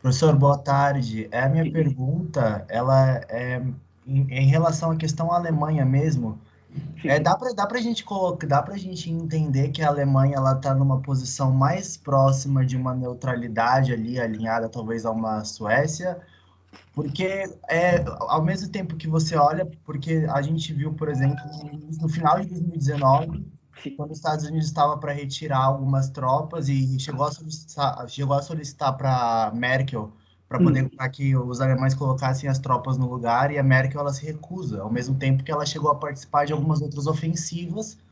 Professor, boa tarde. A minha Sim. pergunta, ela é em relação à questão Alemanha mesmo. Sim. Dá para gente dá para gente entender que a Alemanha ela está numa posição mais próxima de uma neutralidade ali, alinhada talvez a uma Suécia, porque ao mesmo tempo que você olha, porque a gente viu, por exemplo, no final de 2019, quando os Estados Unidos estava para retirar algumas tropas e chegou a solicitar para Merkel para poder para que os alemães colocassem as tropas no lugar, e a Merkel ela se recusa, ao mesmo tempo que ela chegou a participar de algumas outras ofensivas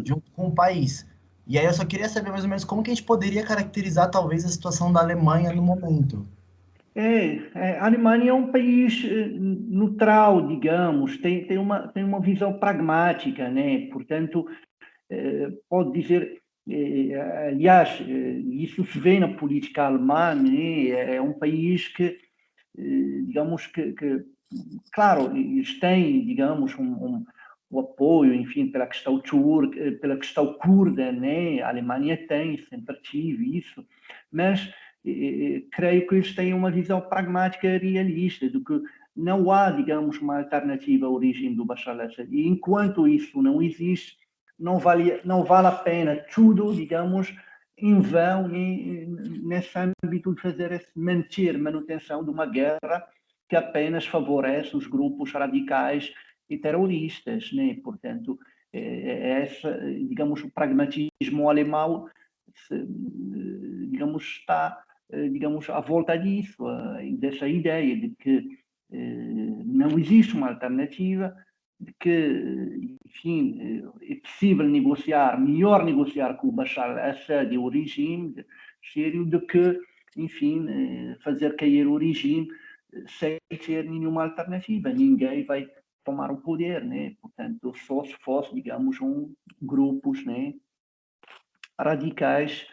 junto com o país. E aí eu só queria saber mais ou menos como que a gente poderia caracterizar talvez a situação da Alemanha no momento. A Alemanha é um país neutral, digamos, tem uma visão pragmática, né? Portanto, pode dizer, aliás, isso se vê na política alemã, né? É um país que, digamos claro, eles têm, digamos, o apoio, enfim, pela questão pela questão curda, né? A Alemanha sempre tive isso, mas creio que eles têm uma visão pragmática e realista de que não há, digamos, uma alternativa ao regime do Bashar al-Assad. E enquanto isso não existe, não vale a pena tudo, digamos, em vão nesse âmbito de manter manutenção de uma guerra que apenas favorece os grupos radicais e terroristas, né? Portanto, digamos, o pragmatismo alemão, digamos, está, digamos, à volta disso, dessa ideia de que não existe uma alternativa, de que, enfim, é possível melhor negociar com o Bashar al-Assad e o regime sírio do que, enfim, fazer cair o regime sem ter nenhuma alternativa. Ninguém vai tomar o poder, né? Portanto, só se fosse, digamos, grupos, né, radicais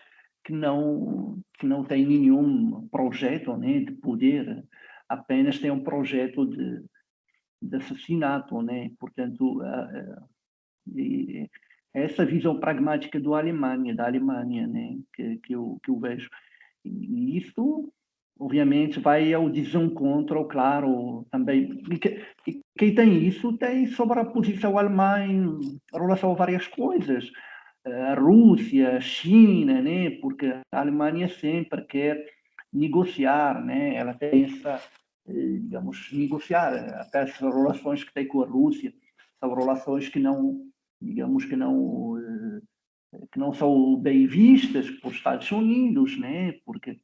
que não têm nenhum projeto, né, de poder, apenas têm um projeto de assassinato, né? Portanto, essa visão pragmática da Alemanha, né, que eu vejo. E isso, obviamente, vai ao desencontro, claro, também. E quem tem isso tem sobre a posição alemã em relação a várias coisas. A Rússia, a China, né? Porque a Alemanha sempre quer negociar, né? Ela tem digamos, negociar até as relações que tem com a Rússia, são relações que não, digamos, que não são bem vistas por Estados Unidos, né? Porque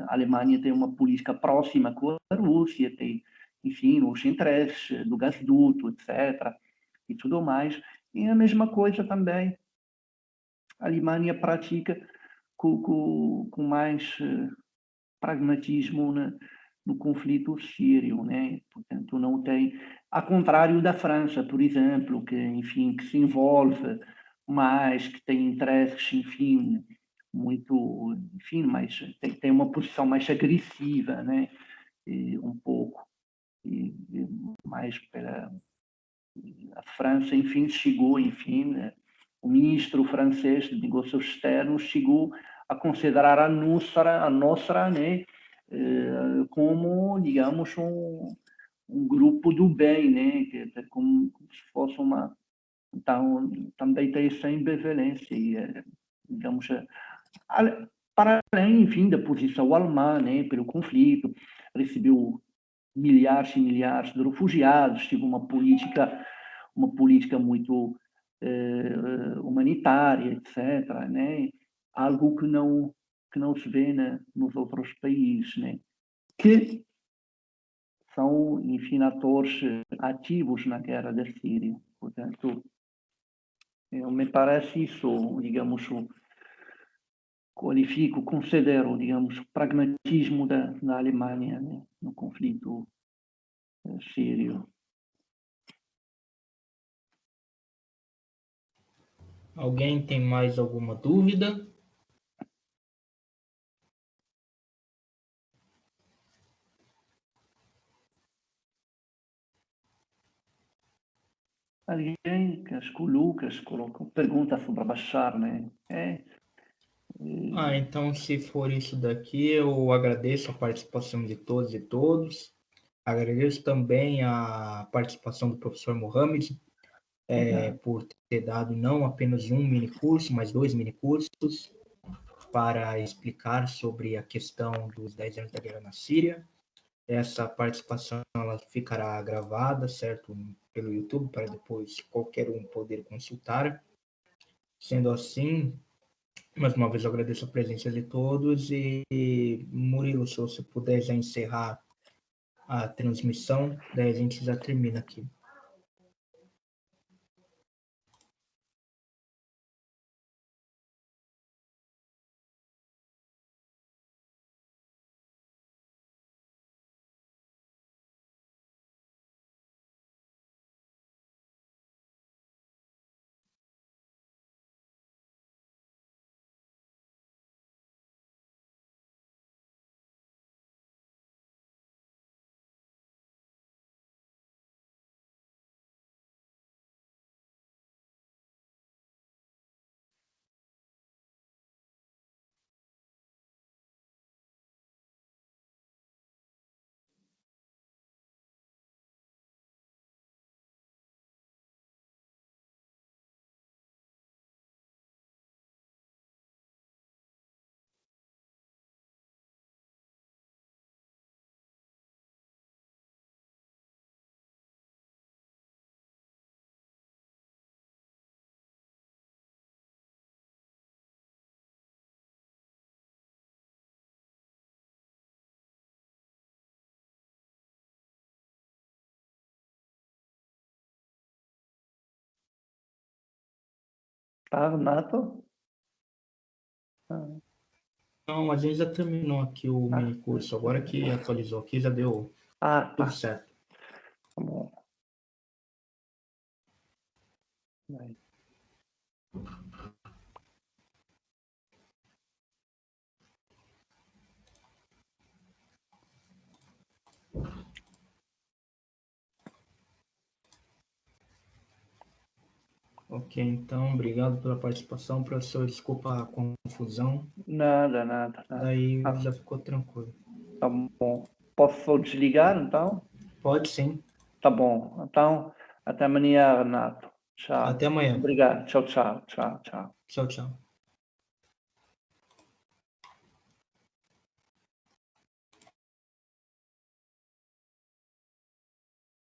a Alemanha tem uma política próxima com a Rússia, tem enfim, os interesses do gasoduto, etc., e tudo mais. E a mesma coisa também a Alemanha pratica com mais pragmatismo no conflito sírio, né? Portanto, não tem, ao contrário da França, por exemplo, que, enfim, que se envolve mais, que tem interesses, enfim, muito, enfim, mais, tem uma posição mais agressiva, né? E, um pouco, e mais para a França, enfim, chegou, enfim, o ministro francês de negócios externos chegou a considerar a Nusra, né, como, digamos, um grupo do bem, né, como se fosse uma... Então, também tem essa ambivalência, e, digamos, para além, enfim, da posição alemã, né, pelo conflito, recebeu milhares e milhares de refugiados, tive uma política muito humanitária, etc., né? Algo que não se vê nos outros países, né? Que são, enfim, atores ativos na guerra da Síria. Portanto, me parece isso, digamos, considero, digamos, o pragmatismo da Alemanha, né, no conflito sírio. Alguém tem mais alguma dúvida? Alguém, que acho que o Lucas colocou pergunta sobre Bashar, né? Então, se for isso daqui, eu agradeço a participação de todos e todos. Agradeço também a participação do professor Mohamed, por ter dado não apenas um minicurso, mas 2 minicursos para explicar sobre a questão dos 10 anos da guerra na Síria. Essa participação ela ficará gravada, certo, pelo YouTube, para depois qualquer um poder consultar. Sendo assim, mais uma vez eu agradeço a presença de todos e, Murilo, se você puder já encerrar a transmissão, daí a gente já termina aqui. Tá, Renato? Não, a gente já terminou aqui o minicurso, agora que atualizou aqui já deu tudo certo. Tá bom. Vai. Ok, então, obrigado pela participação, professor. Desculpa a confusão. Nada. Daí já ficou tranquilo. Tá bom. Posso desligar, então? Pode sim. Tá bom. Então, até amanhã, Renato. Tchau. Até amanhã. Obrigado. Tchau. Tchau, tchau.